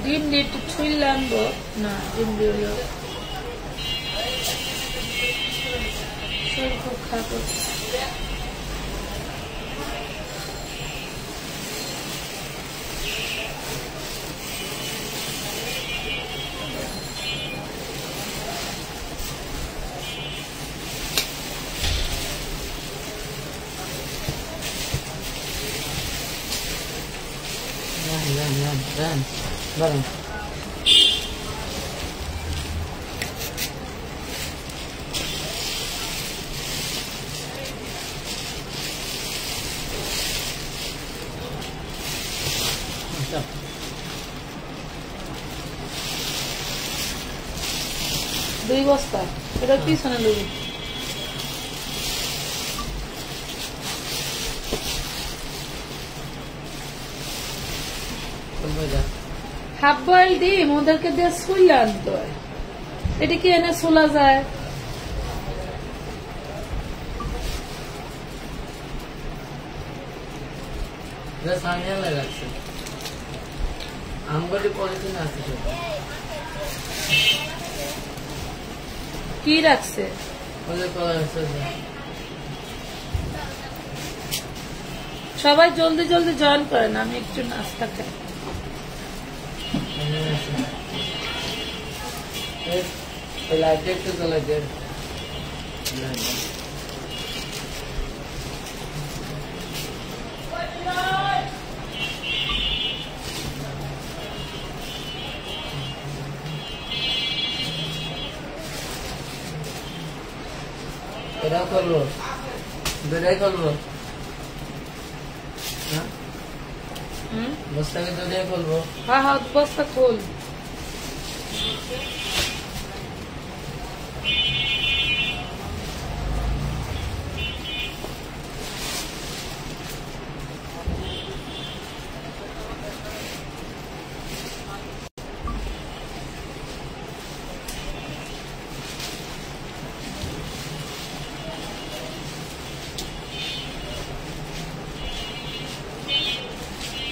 ডিম দিয়ে একটু ছুঁইলে আনবো না, ডিম দিয়ে শরীর খুব খারাপ হচ্ছে। Vâng. দুই বস্তা এটা পিছনে লবি হাফ বয়েল ডিম ওদেরকে দিয়ে শুইলে আনতে হয়। এটা কি এনে শোলা যায়? কি রাখছে? সবাই জলদি জলদি জয়েন করেন, আমি একটু নাস্তা খাই। এটা করবো, দুটাই করবো, বস্তাকে দুটাই করবো। হ্যাঁ হ্যাঁ বস্তা খোল।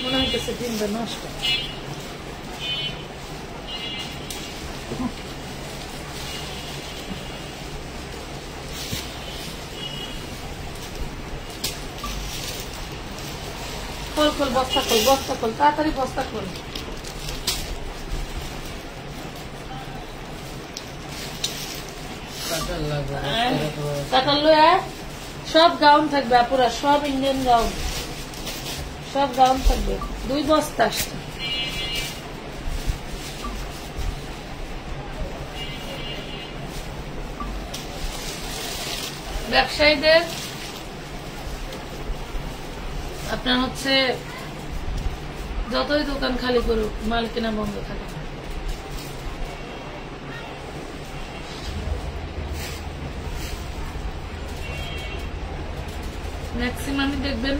মনে হইতেছে ডিমটা নষ্ট। খোল খোল বস্তা খোল, বস্তা খোল, তাড়াতাড়ি বস্তা খোল। কাঁঠাল লয়ে সব গাউন থাকবে, পুরা সব ইন্ডিয়ান গাউন, সব গাউন থাকবে। 2 বস্তা আসছে। ব্যবসায়ীদের আপনার হচ্ছে যতই দোকান খালি করুক মাল কেনা বন্ধ থাকে। ম্যাক্সিমামই দেখবেন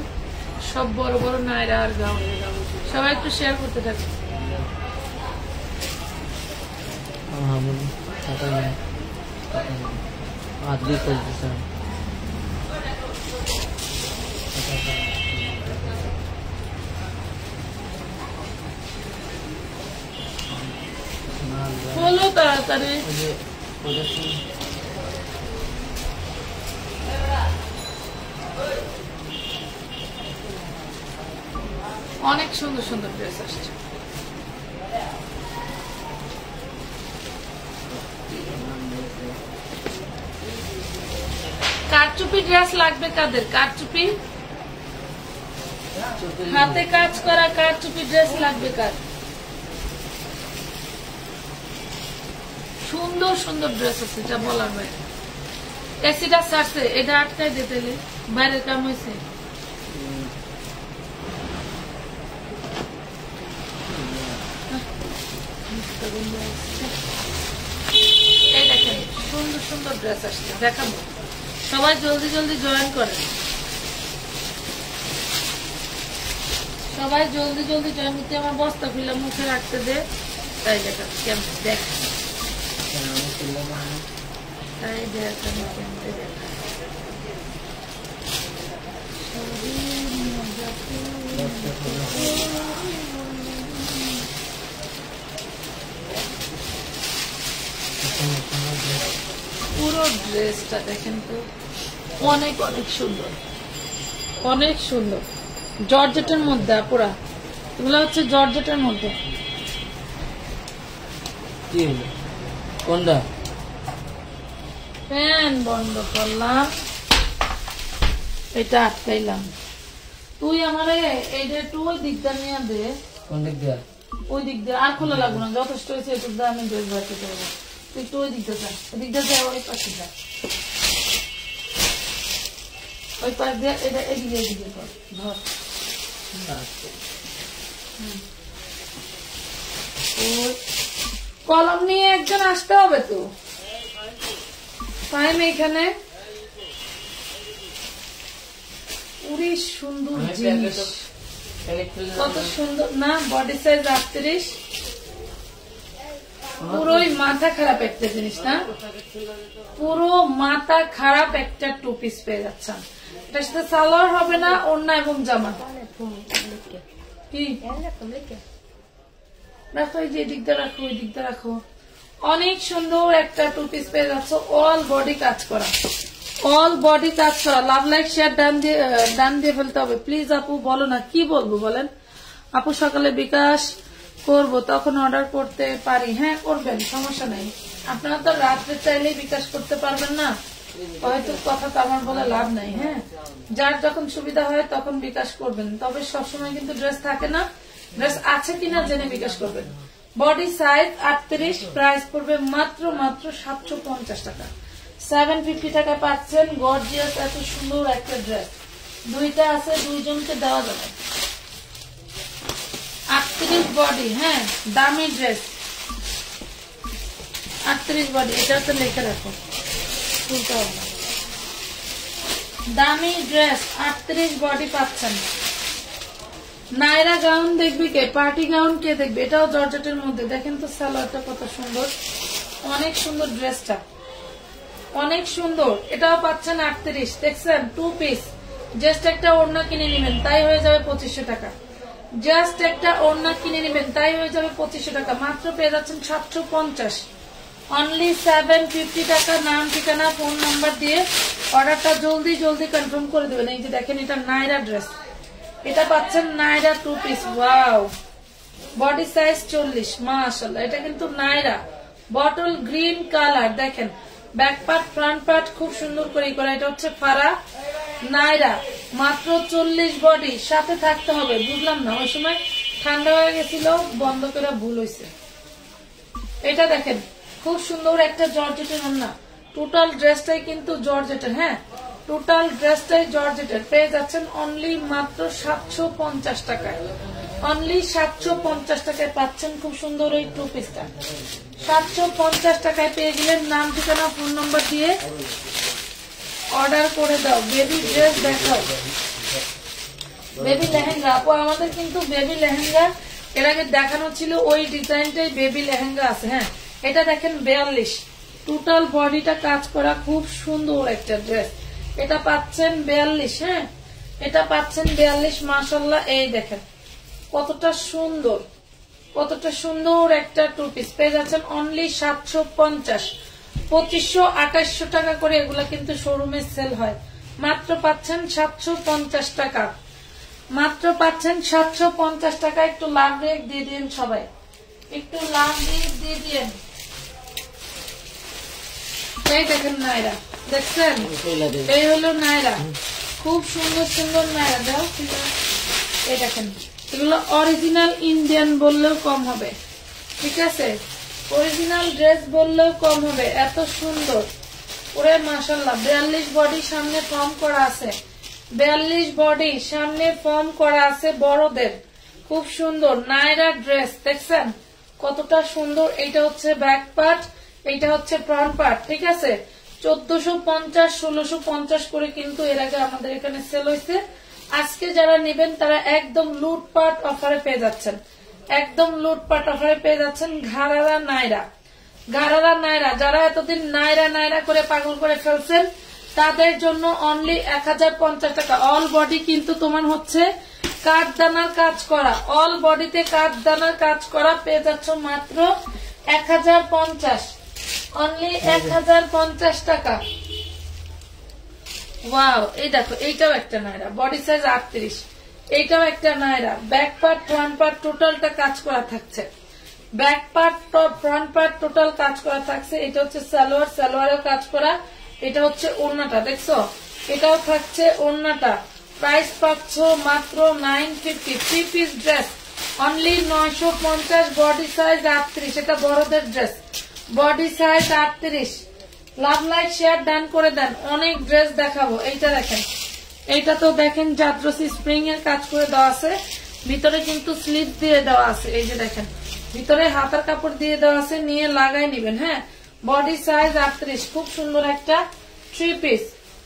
সব বড় বড় নায়রা আর গাঁও, সবাই একটু শেয়ার করতে থাকে। आदमी को जैसा बोलो ताड़ाताड़ी। অনেক সুন্দর সুন্দর ড্রেস আসছে। কারচুপি ড্রেস লাগবে কাদের? কারচুপি হাতে কাজ করা কারচুপি ড্রেস লাগবে কার? সুন্দর সুন্দর ড্রেস আছে, যা বলার বাইরে। এসিটা ছাড়ছে, এটা আটকাই দিতে বাইরের কাম হয়েছে। এই দেখেন সুন্দর সুন্দর ড্রেস আসছে, দেখাবো। সবাই জলদি জলদি জয়েন করেন, সবাই জলদি জলদি জয়েন করতে। আমার বস্তা খুলে মুখে রাখতে দে, তাই দেখা কেমন দেখ, তাই দেখ দেখা ড্রেসটা দেখেন তো, অনেক অনেক সুন্দর, অনেক সুন্দর। জর্জেটের মধ্যে আপুরা, এগুলো হচ্ছে জর্জেটের মধ্যে। কি হলো কোনটা? ফ্যান বন্ধ করলাম, এটা আটকাইলাম। তুই আমারে এইটা একটু ওই দিকটা নিয়ে দে। কোন দিক দিয়ে? ওই দিক দিয়ে আর খোলা লাগবে না, যথেষ্ট হয়েছে। একটু আমি ড্রেস বার করতে পারবো। তুই একটু ওই দিকটা যা, ওই দিকটা যা, ওই পাশে যা, ওই পাশ দিয়ে এটা এদিকে এদিকে কর, ধর। ওই কলম নিয়ে একজন আসতে হবে তো। টাইম এখানে উরি সুন্দর জিনিস, কত সুন্দর না। বডি সাইজ 38, পুরোই মাথা খারাপ একটা জিনিস না, পুরো মাথা খারাপ একটা টু পিস পেয়ে যাচ্ছেন। এটার সাথে সালোয়ার হবে না, ওড়না এবং জামা। কি রাখো, এই যে দিকটা রাখো, ওই দিকটা রাখো। অনেক সুন্দর একটা টু পিস পেয়ে যাচ্ছ, অল বডি কাজ করা, অল বডি কাজ করা। লাভ লাইক শেয়ার ডান দিয়ে ফেলতে হবে প্লিজ। আপু বলো না, কি বলবো বলেন? আপু সকালে বিকাশ করব, তখন অর্ডার করতে পারি? হ্যাঁ করবেন, সমস্যা নেই। আপনারা তো রাত্রে চাইলেই বিকাশ করতে পারবেন না, হয়তো কথা তো আমার বলে লাভ নাই। হ্যাঁ, যার যখন সুবিধা হয় তখন বিকাশ করবেন, তবে সবসময় কিন্তু ড্রেস থাকে না। ড্রেস আছে কিনা জেনে বিকাশ করবেন। বডি সাইজ 38, প্রাইস পড়বে মাত্র 750 টাকা। 750 টাকা পাচ্ছেন গর্জিয়াস এত সুন্দর একটা ড্রেস। দুইটা আছে, দুইজনকে দেওয়া যাবে। 38 বডি, হ্যাঁ দামি ড্রেস। 38 বডি, এটা তো লিখে রাখো, খুলতে হবে না। দামি ড্রেস 38 বডি পাচ্ছেন। নাইরা গাউন দেখবি কে? পার্টি গাউন কে দেখবে? এটাও জর্জেটের মধ্যে। দেখেন তো সালোয়ারটা কত সুন্দর, অনেক সুন্দর ড্রেসটা, অনেক সুন্দর। এটাও পাচ্ছেন 38। দেখছেন, টু পিস। জাস্ট একটা ওড়না কিনে নেবেন, তাই হয়ে যাবে 2500 টাকা। জাস্ট একটা ওড়না কিনে নেবেন, তাই হয়ে যাবে 2500 টাকা। মাত্র পেয়ে যাচ্ছেন 750, অনলি 750 টাকা। নাম, ঠিকানা, ফোন নাম্বার দিয়ে অর্ডারটা জলদি জলদি কনফার্ম করে দেবেন। এই যে দেখেন, এটা নাইরা ড্রেস, এটা পাচ্ছেন Naira two piece. Wow, body size 40, মাশাআল্লাহ। এটা কিন্তু নাইরা বটল গ্রিন কালার। দেখেন ব্যাক পার্ট ফ্রন্ট পার্ট খুব সুন্দর করে করা। এটা হচ্ছে ফারা নাইরা, মাত্র 40 বডি। সাথে থাকতে হবে, বুঝলাম না, ওই সময় ঠান্ডা হয়ে গেছিল, বন্ধ করে ভুল হয়েছে। এটা দেখেন খুব সুন্দর একটা জর্জেটের ওড়না। টোটাল ড্রেসটাই কিন্তু জর্জেটের। হ্যাঁ, টোটাল ড্রেসটাই জর্জেটের। পেয়ে যাচ্ছেন অনলি মাত্র 750 টাকায়। অনলি 750 টাকায় পাচ্ছেন খুব সুন্দর এই টু পিসটা। 750 টাকায় পেয়ে গেলেন। নাম, ঠিকানা, ফোন নম্বর দিয়ে অর্ডার করে দাও। বেবি ড্রেস দেখাও, বেবি লেহেঙ্গা। আপু আমাদের কিন্তু বেবি লেহেঙ্গা এর আগে দেখানো ছিল, ওই ডিজাইনটাই বেবি লেহেঙ্গা আছে। হ্যাঁ, এটা দেখেন 42, টোটাল বডিটা কাজ করা, খুব সুন্দর একটা ড্রেস। এটা পাচ্ছেন 42। হ্যাঁ, এটা পাচ্ছেন 42, মাশাআল্লাহ। এই দেখেন কতটা সুন্দর, কতটা সুন্দর একটা টু পিস পেয়ে যাচ্ছেন অনলি 750। 2500-2800 টাকা করে এগুলা কিন্তু শোরুমে সেল হয়। মাত্র পাচ্ছেন 750 টাকা, মাত্র পাচ্ছেন 750 টাকা। একটু লাভ রেট দিয়ে দিন সবাই, একটু লাভ রেট দিয়ে দিন। এই দেখেন নাইরা, দেখছেন, এই হলো নাইরা, খুব সুন্দর সুন্দর নাইরা। দাও, এই দেখেন, এগুলো অরিজিনাল ইন্ডিয়ান বললেও কম হবে, ঠিক আছে? অরিজিনাল ড্রেস বললেও কম হবে, এত সুন্দর। ওরে মাশাআল্লাহ, 42 বডি, সামনে ফর্ম করা আছে। 42 বডি, সামনে ফর্ম করা আছে বড়দের। খুব সুন্দর নাইরা ড্রেস, দেখছেন কতটা সুন্দর। এইটা হচ্ছে ব্যাক পার্ট, এইটা হচ্ছে ফ্রন্ট পার্ট, ঠিক আছে? 1450, 1650 করে কিন্তু এর আগে আমাদের এখানে সেল হয়েছে। আজকে যারা নেবেন তারা একদম লুটপাট অফারে পেয়ে যাচ্ছেন, একদম লুটপাট অফারে পেয়ে যাচ্ছেন। ঘাড়ারা নাইরা, ঘাড়ারা নাইরা, যারা এতদিন নাইরা নাইরা করে পাগল করে ফেলছেন তাদের জন্য অনলি 1050 টাকা। অল বডি কিন্তু তোমার হচ্ছে কাঠদানার কাজ করা, অল বডিতে কাঠদানার কাজ করা। পেয়ে যাচ্ছ মাত্র 1050, অনলি 1050 টাকা। ওয়াও, এই দেখো এইটাও একটা নায়রা, বডি সাইজ 38, এইটাও একটা Naira. Back part front part টোটালটা কাজ করা থাকছে, back part front part total কাজ করা থাকছে। এটা হচ্ছে সালোয়ার, সালোয়ারেও কাজ করা। এটা হচ্ছে ওড়নাটা, দেখছো এটাও থাকছে ওড়নাটা। প্রাইস পাচ্ছ মাত্র 950। 3 piece dress only 950, body size 38, এটা বড়দের dress, body size 38। Love like share done করে দেন, অনেক ড্রেস দেখাবো। এইটা দেখেন, এইটা তো দেখেন জাদ্রসি স্প্রিং এর কাজ করে দেওয়া আছে, ভিতরে কিন্তু স্লিভ দিয়ে দেওয়া আছে। এই যে দেখেন ভিতরে হাতার কাপড় দিয়ে দেওয়া আছে, নিয়ে লাগাই নিবেন। হ্যাঁ, বডি সাইজ 38, খুব সুন্দর একটা 3 পিস,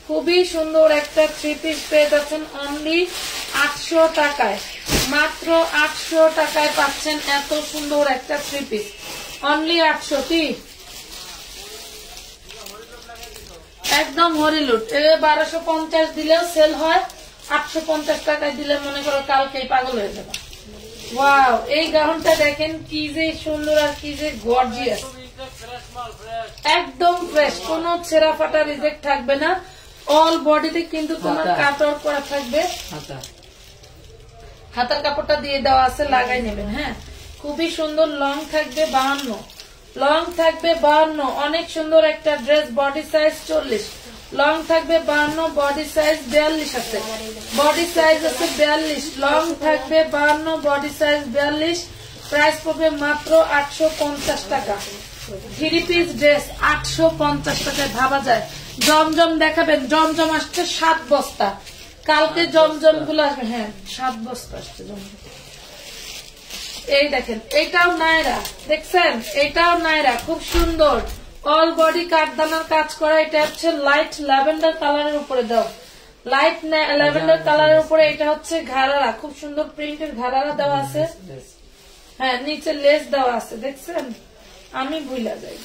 খুবই সুন্দর একটা 3 পিস পেয়ে যাচ্ছেন অনলি 800 টাকায়। মাত্র 800 টাকায় পাচ্ছেন এত সুন্দর একটা 3 পিস, অনলি 800। কি একদম হরিলুট, 1250 দিলেও সেল হয়, 850 টাকায় দিলে মনে করো কালকেই পাগল হয়ে যাবে। ওয়াও, এই গাউনটা দেখেন কি যে সুন্দর আর কি যে গর্জিয়াস, একদম ফ্রেশ, কোনো ছেঁড়া ফাটা রিজেক্ট থাকবে না। অল বডিতে কিন্তু তোমার কাট আউট করা থাকবে, হাতার কাপড়টা দিয়ে দেওয়া আছে, লাগাই নেবেন। হ্যাঁ, খুবই সুন্দর, লং থাকবে 52, লং থাকবে 52, অনেক সুন্দর একটা ড্রেস। বডি সাইজ 40, লং থাকবে 52, বডি সাইজ 42 আছে, বডি সাইজ আছে 42, লং থাকবে 52, বডি সাইজ 42। প্রাইস পড়বে মাত্র 850 টাকা। 3 পিস ড্রেস 850 টাকায়, ভাবা যায়। জমজম দেখাবেন, জমজম আসছে 7 বস্তা, কালকে জমজম গুলো আসবে। হ্যাঁ, 7 বস্তা আসছে জমজম। এই দেখেন এটাও নায়রা, দেখছেন এটাও নায়রা, খুব সুন্দর, অল বডি কাঠদানার কাজ করা। এটা হচ্ছে লাইট ল্যাভেন্ডার কালারের উপরে দাও, লাইট ল্যাভেন্ডার কালারের উপরে। এটা হচ্ছে ঘাড়ারা, খুব সুন্দর প্রিন্টের ঘাড়ারা দেওয়া আছে। হ্যাঁ, নিচে লেস দেওয়া আছে, দেখছেন আমি ভুলা যাই।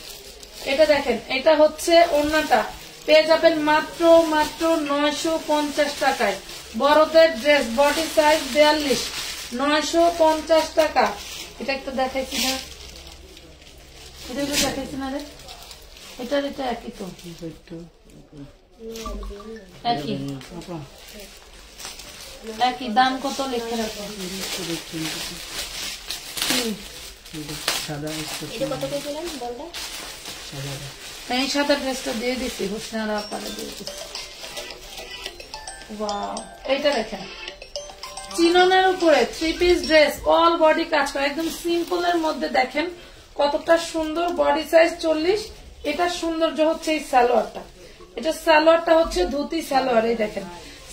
এটা দেখেন, এটা হচ্ছে ওড়নাটা, পেয়ে যাবেন মাত্র 950 টাকায়। বড়দের ড্রেস, বডি সাইজ 42, 950 টাকা। এটা একটু দেখাইছি না, এটা দেখাইছি না রে, এটা একই তো, একই দাম। কত লিখে রাখবেন? এই সাদা ড্রেসটা দিয়ে দিচ্ছি, হোসনারা পারে দিয়ে দিচ্ছি। ওয়াও, এইটা দেখেন চিননের উপরে 3 পিস ড্রেস, অল বডি কাজ করা, একদম সিম্পল এর মধ্যে দেখেন কতটা সুন্দর। Body size 40। এটা সৌন্দর্য হচ্ছে এই সালোয়ারটা, এটা সালোয়ারটা হচ্ছে ধুতি সালোয়ার। এই দেখেন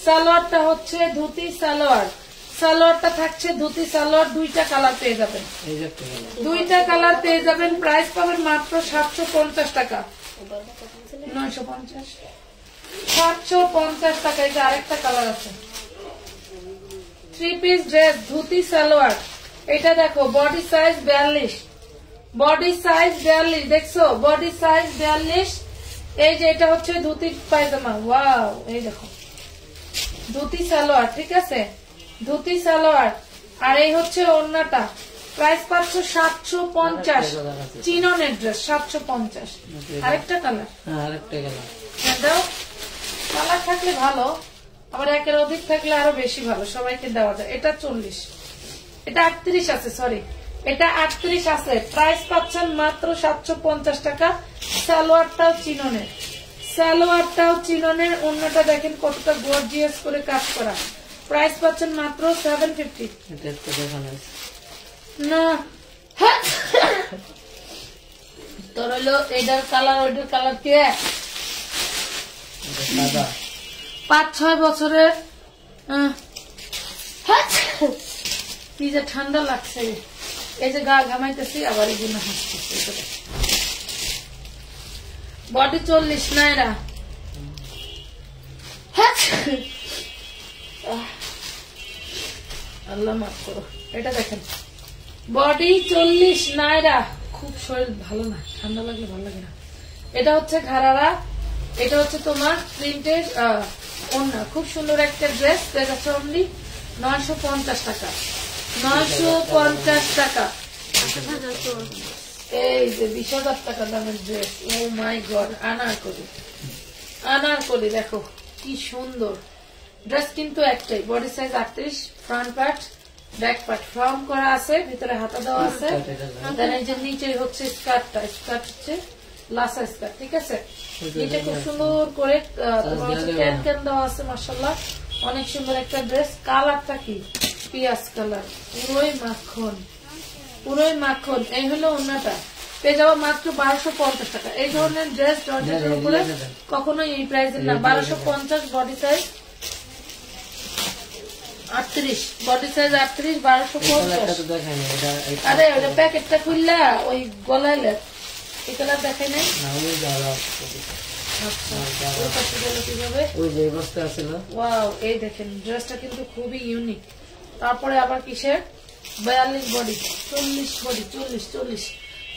সালোয়ারটা হচ্ছে ধুতি সালোয়ার, সালোয়ারটা থাকছে ধুতি সালোয়ার। 2টা কালার পেয়ে যাবেন, 2টা কালার পেয়ে যাবেন। প্রাইস পাবেন মাত্র 750 টাকা, 950, 750 টাকা। এই যে আরেকটা কালার আছে, 3 পিস ড্রেস ধুতি সালোয়ার। এটা দেখো বডি সাইজ 42, বডি সাইজ 42, দেখছো বডি সাইজ 42। এই যে এটা হচ্ছে ধুতি পায়জামা। ওয়াও, এই দেখো ধুতি সালোয়ার, ঠিক আছে ধুতি সালোয়ার। আর এই হচ্ছে ওড়নাটা। প্রাইস পাচ্ছ 750, চিননের ড্রেস 750। আরেকটা কালার, দাও, কালার থাকলে ভালো, আবার একের অধিক থাকলে আরো বেশি ভালো, সবাইকে দেওয়া যায়। এটা 40, এটা 38 আছে, সরি এটা 38 আছে। প্রাইস পাচ্ছেন মাত্র 750 টাকা। সালোয়ারটাও চিননের, সালোয়ারটাও চিননের। অন্যটা দেখেন কতটা গর্জিয়াস করে কাজ করা। প্রাইস পাচ্ছেন মাত্র 750। না তোর হলো এটার কালার ওইটার কালার কে 5-6 বছরের। কি যে ঠান্ডা লাগছে, এই যে গা ঘামাইতেছি, আবার এই জন্য হাসতেছি। বডি 40 নাইরা, আল্লাহ মাফ করো। এটা দেখেন বডি 40 নাইরা, খুব শরীর ভালো না, ঠান্ডা লাগলে ভালো লাগে না। এটা হচ্ছে ঘাড়ারা, এটা হচ্ছে তোমার প্রিন্টের ওড়না। খুব সুন্দর একটা ড্রেস, দেখাচ্ছে অনলি 950 টাকা, 950 টাকা। এই যে 20,000 টাকা দামের ড্রেস। ও মাই গড, আনারকলি, আনারকলি দেখো কি সুন্দর ড্রেস, কিন্তু একটাই, body size 38, front part back part form করা আছে, ভিতরে হাতা দেওয়া আছে, দেন এই যে নিচে হচ্ছে স্কার্টটা, স্কার্ট হচ্ছে লাসা স্কার্ট, ঠিক আছে। নিচে খুব সুন্দর করে ক্যান ক্যান দেওয়া আছে, মাশাআল্লাহ অনেক সুন্দর একটা ড্রেস। কালারটা কি পিয়াজ কালার, পুরোই মাখন, পুরোই মাখন। এই হলো ওন্নাটা, পেয়ে যাবো মাত্র 1250 টাকা। এই ধরনের ড্রেস জর্জেটের উপরে কখনোই এই প্রাইসের না। 1250, বডি সাইজ 38, বডি সাইজ 38, 1250। আরে ওটা প্যাকেটটা খুললা ওই গলাইলে এই কালার দেখাই নাই। এই দেখেন ড্রেসটা কিন্তু খুবই ইউনিক। তারপরে আবার কিসের 42 বডি, 40 বডি,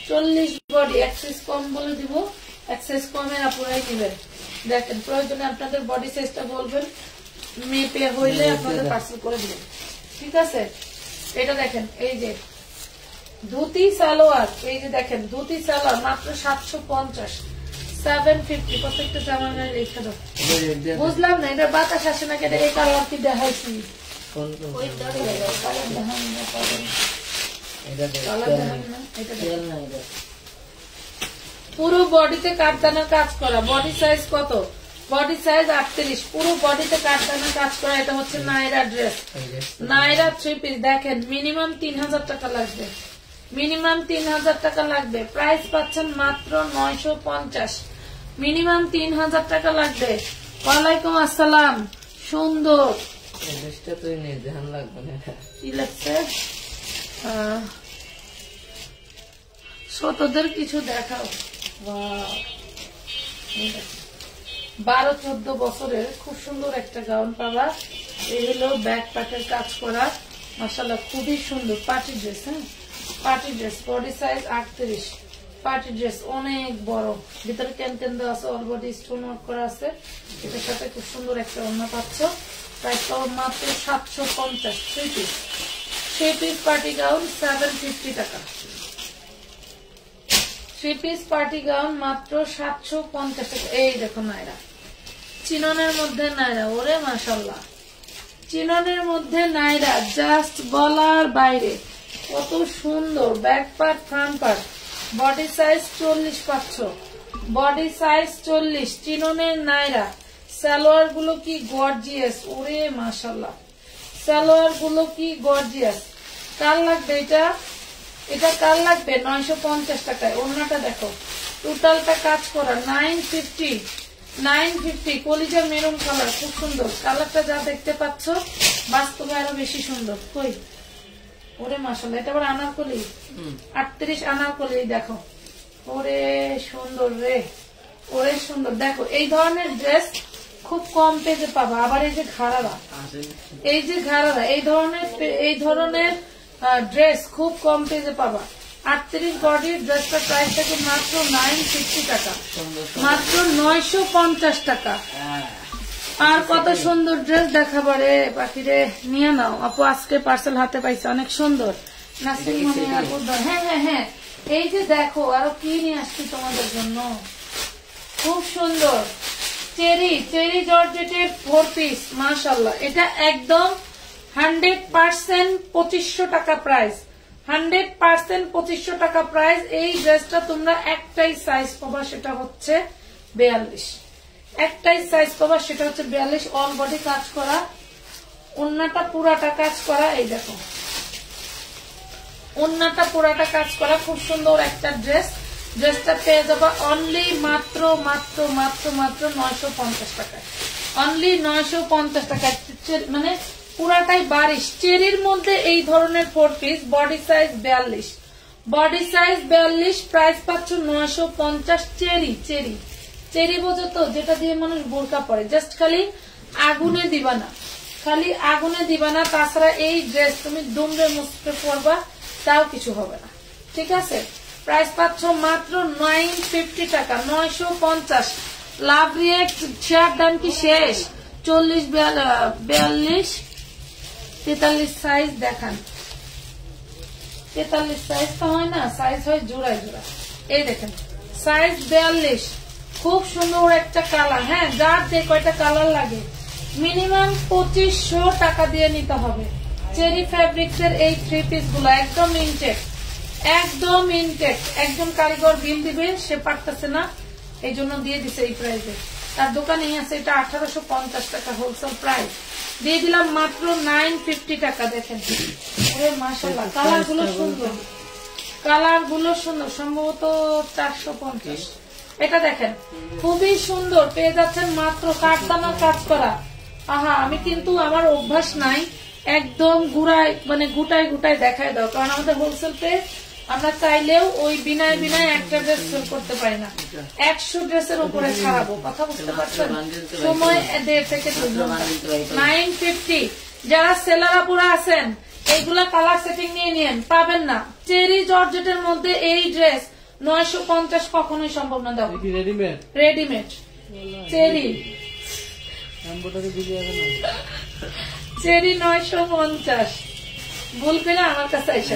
40 বডি, এক্সাইজ কম বলে দিব, এক্সাইজ কমের আপনারাই নেবেন। দেখেন প্রয়োজনে আপনাদের বডি সাইজটা বলবেন, মেপে হইলে আপনাদের পার্সেল করে দিবেন, ঠিক আছে। এটা দেখেন এই যে ধুতি সালোয়ার, এই যে দেখেন ধুতি সালোয়ার মাত্র 750, 750। প্রত্যেকটা জামা রেখে দাও, বুঝলাম না এটা বাতাস আসে না কেন, এই কালার কি দেখাইছি, পুরো বডিতে কাঠদানার কাজ করা। বডি সাইজ কত? বডি সাইজ 38, পুরো বডিতে কাঠদানার কাজ করা। এটা হচ্ছে নায়রা ড্রেস, নায়রা 3 পিস। দেখেন মিনিমাম 3000 টাকা লাগবে, মিনিমাম 3000 টাকা লাগবে। প্রাইস পাচ্ছেন মাত্র 950, মিনিমাম 3000 টাকা লাগবে। ওয়ালাইকুম আসসালাম, সুন্দর কি লাগছে ছোটদের কিছু দেখাও। 12-14 বছরের খুব সুন্দর একটা গাউন পাবা। এই হলো ব্যাক পার্টের কাজ করা, মাশাআল্লাহ খুবই সুন্দর পার্টি ড্রেস। হ্যাঁ party dress, body size 38, party dress অনেক বড়, ভিতরে ক্যান ক্যান দেওয়া আছে, অল বডি স্টোন ওয়ার্ক করা আছে। এটার সাথে খুব সুন্দর একটা ওড়না পাচ্ছ। প্রাইস পাবো মাত্র 750, 3 পিস, 3 পিস পার্টি গাউন 750 টাকা। 3 পিস পার্টি গাউন মাত্র 750 টাকা। এই দেখো নায়রা, চিননের মধ্যে নায়রা, ওরে মাশাআল্লাহ চিননের মধ্যে নায়রা, জাস্ট বলার বাইরে কত সুন্দর। Back part front part, body size 40 পাচ্ছ, বডি সাইজ 40, চিননের নায়রা। সালোয়ার গুলো কি গর্জিয়াস, ওরে মাশাআল্লাহ সালোয়ার গুলো কি গর্জিয়াস। কার লাগবে এটা? এটা কার লাগবে? 950 টাকায়। ওড়নাটা দেখো, টোটালটা কাজ করা 950, 950। কলিজা মেরুন কালার, খুব সুন্দর কালারটা, যা দেখতে পাচ্ছ বাস্তবে আরো বেশি সুন্দর। কই ওরে মাশাআল্লাহ, এটা আবার আনারকলি 38, আনারকলি দেখো, ওরে সুন্দর রে, ওরে সুন্দর। দেখো এই ধরনের ড্রেস খুব কম পেজে পাবা। আবার এই যে ঘাড়ারা, এই যে ঘাড়ারা, এই ধরনের ড্রেস খুব কম পেজে পাবা। 38 বডির ড্রেসটার প্রাইস থাকে মাত্র 950 টাকা, মাত্র 950 টাকা। আর কত সুন্দর ড্রেস দেখাবারে পাখিরে, নিয়ে নাও আপু, আজকে পার্সেল হাতে পাইছে, অনেক সুন্দর। নাসিম মনে আপু, হ্যাঁ হ্যাঁ হ্যাঁ, এই যে দেখো আরো কি নিয়ে আসছি তোমাদের জন্য, খুব সুন্দর চেরি, চেরি জর্জেটের 4 পিস, মাশাআল্লাহ। এটা একদম 100% 2500 টাকা প্রাইস, 100% 2500 টাকা প্রাইস। এই ড্রেসটা তোমরা একটাই সাইজ পাবা, সেটা হচ্ছে 42, একটাই সাইজ পাবা, সেটা হচ্ছে 42। অল বডি কাজ করা, ওন্নাটা পুরাটা কাজ করা। এই দেখো ওন্নাটা পুরাটা কাজ করা, খুব সুন্দর একটা ড্রেস। ড্রেসটা পেয়ে যাবা অনলি মাত্র মাত্র মাত্র মাত্র 950 টাকায়, অনলি 950 টাকায়। মানে পুরাটাই 22 চেরির মধ্যে এই ধরনের 4 piece, body size 42, body size 42, price পাচ্ছ 950। চেরি, চেরি, চেরি বোঝো তো, যেটা দিয়ে মানুষ বোরকা পরে, জাস্ট খালি আগুনে দিবা না, খালি আগুনে দিবা না। তাছাড়া এই ড্রেস তুমি দুমড়ে মুচড়ে পরবা, তাও কিছু হবে না, ঠিক আছে। প্রাইস পাচ্ছ মাত্র 950 টাকা, 950। লাভ রিয়েক্ট শেয়ার দাম কি শেষ? 40, 42, 43 সাইজ দেখান। 43 সাইজ তো হয় না, সাইজ হয় জোড়ায় জোড়া। এই দেখেন সাইজ 42, খুব সুন্দর একটা কালার। হ্যাঁ, যার যে কয়টা কালার লাগে মিনিমাম 2500 টাকা দিয়ে নিতে হবে। চেরি ফ্যাব্রিক্স এর এই 3 পিস গুলো একদম ইনটেক, একদম ইনটেক। একজন কারিগর বিল দিবে, সে পারতেছে না, এই জন্য দিয়ে দিছে এই প্রাইসে। তার দোকানেই আছে এটা 1850 টাকা হোলসেল প্রাইস, দিয়ে দিলাম মাত্র 950 টাকা। দেখেন মাশাআল্লাহ, কালার গুলো সুন্দর, কালার গুলো সুন্দর, সম্ভবত 450। এটা দেখেন খুবই সুন্দর, পেয়ে যাচ্ছেন মাত্র কাঠদানা কাজ করা। আহা, আমি কিন্তু আমার অভ্যাস নাই একদম গুড়ায় মানে গুটায় গুটায় দেখায় দাও, কারণ আমাদের হোলসেল পেজ আমরা চাইলেও ওই বিনায় বিনায় একটা ড্রেস সেল করতে পারি না। 100 ড্রেসের উপরে ছাড়াবো, কথা বুঝতে পারছেন? সময় 1.5 থেকে 2 ঘন্টা। 950। যারা সেলার আপুরা আছেন এইগুলা কালার সেটিং নিয়ে নিয়েন, পাবেন না। চেরি জর্জেটের মধ্যে এই ড্রেস 950 কখনোই সম্ভব না। দাও রেডিমেড চেরি, চেরি 950। ভুল করে আমার কাছে আইসা,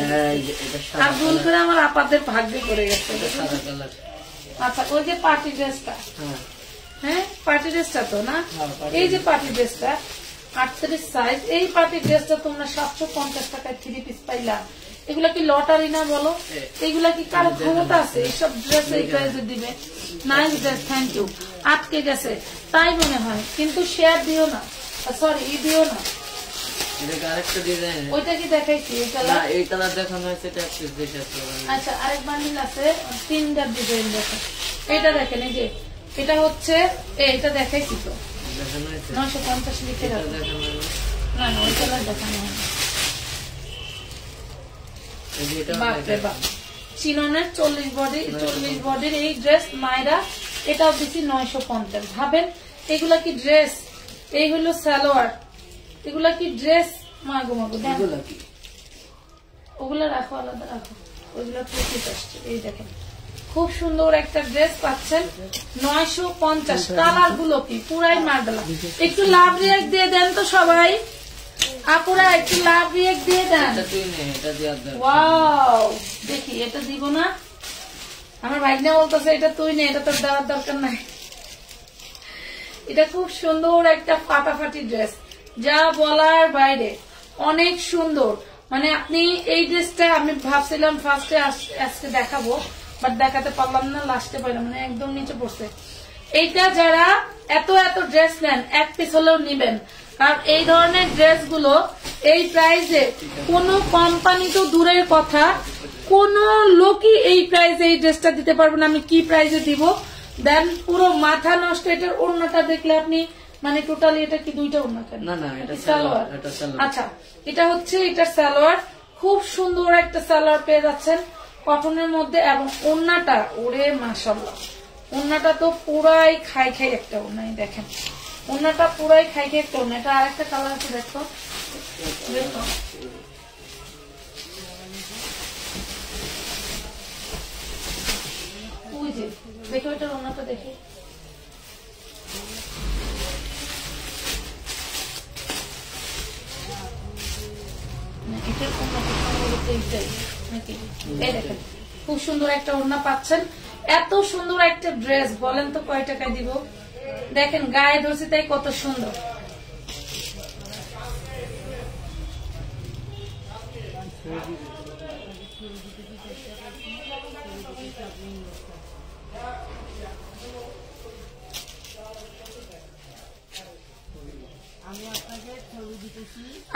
আর ভুল করে আমার আপাদের ভাগ্যে পড়ে গেছে। আচ্ছা, ওই যে পার্টি ড্রেসটা, হ্যাঁ পার্টি ড্রেসটা তো না, এই যে পার্টি ড্রেসটা 38 সাইজ, এই পার্টি ড্রেসটা তোমরা 750 টাকায় 3 পিস পাইলা। এগুলা কি লটারি না বলো? এগুলা কি কারো ক্ষমতা আছে এইসব ড্রেস এই প্রাইসে দিবে? Nice dress, thank you. আটকে গেছে তাই মনে হয়, কিন্তু শেয়ার দিও না, সরি দিও না। ওইটা কি দেখাইছি? এই কালার দেখানো হয়েছে। আচ্ছা, আরেক বান্ডিল আছে 3টা ডিজাইন দেখেন। এটা দেখেন, এই যে এটা হচ্ছে এটা দেখাইছি তো 950 লিখে রাখো। না না, ওই কালার দেখানো হয় না। বাপরে বাপ, চিননের 40 বডির এই ড্রেস নাইরা, এটাও দিচ্ছি 950। ভাবেন এগুলা কি ড্রেস, এই হলো সালোয়ার, এগুলা কি ড্রেস? মাগো মাগো, ওগুলা রাখো, আলাদা রাখো, ওইগুলা প্রফিট আসছে। এই দেখেন খুব সুন্দর একটা ড্রেস পাচ্ছেন 950। কালার গুলো কি পুরাই মার্বেলা। একটু লাভ রিয়েক্ট দিয়ে দেন তো সবাই আপুরা, একটু লাভ রিয়েক্ট দিয়ে দেন। ওয়াও, দেখি এটা দিব না, আমার ভাইনা বলতেছে এটা তুই নে, এটা তোর দেওয়ার দরকার নাই। এটা খুব সুন্দর একটা ফাটাফাটি ড্রেস, যা বলার বাইরে, অনেক সুন্দর। মানে আপনি এই ড্রেসটা আমি ভাবছিলাম ফার্স্টে আজকে দেখাবো, বাট দেখাতে পারলাম না, লাস্টে পাইলাম, মানে একদম নিচে পড়ছে। এইটা যারা এত এত ড্রেস নেন, 1 পিস হলেও নিবেন, কারণ এই ধরনের ড্রেস গুলো এই প্রাইসে কোন কোম্পানি তো দূরের কথা, কোন লোকই এই প্রাইসে এই ড্রেসটা দিতে পারবে না। আমি কি প্রাইসে দিব দেন, পুরো মাথা নষ্ট। এটার ওড়নাটা দেখলে আপনি মানে টোটালি, এটা কি 2টা ওড়না? না না, এটা সালোয়ার। আচ্ছা, এটা হচ্ছে এটার সালোয়ার, খুব সুন্দর একটা সালোয়ার পেয়ে যাচ্ছেন কটনের মধ্যে। এবং ওড়নাটা, ওরে মাশাআল্লাহ, ওড়নাটা তো পুরাই খাই খাই একটা ওড়না। দেখেন ওড়নাটা পুরাই খাই খাই একটা ওড়না। এটা আরেকটা কালার আছে, দেখো ওই যে, দেখো এটার ওড়নাটা দেখি। খুব সুন্দর একটা ওড়না পাচ্ছেন, এত সুন্দর একটা ড্রেস, বলেন তো কয় টাকায় দিব? দেখেন গায়ে ধরছি তাই কত সুন্দর।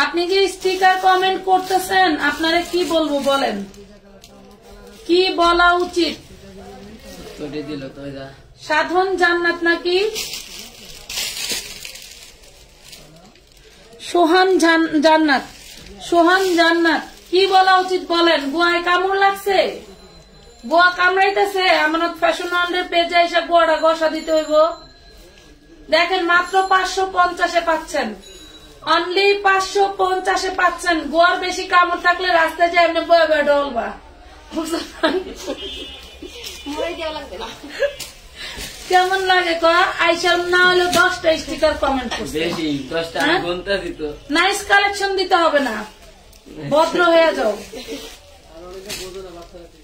আপনি কি স্টিকার কমেন্ট করতেছেন? আপনারা কি বলবো বলেন, কি বলা উচিত? সাধন জান্নাত নাকি সোহান জান্নাত? সোহান জান্নাত, কি বলা উচিত বলেন? গোয়ায় কামড় লাগছে, গোয়া কামড়াইতেছে, আমানত ফ্যাশন ওয়ার্ল্ডের পেজে এসে গোয়াটা ঘষা দিতে হইব। দেখেন মাত্র 550-এ পাচ্ছেন, অনলি 550-এ পাচ্ছেন। গোয়ার বেশি কামড় থাকলে রাস্তায় যায় এমনি বয়ে বয়ে ডলবা, কেমন লাগে ক? আইসা না হলে 10টা স্টিকার কমেন্ট করছে, নাইস কালেকশন দিতে হবে না, ভদ্র হয়ে যাও।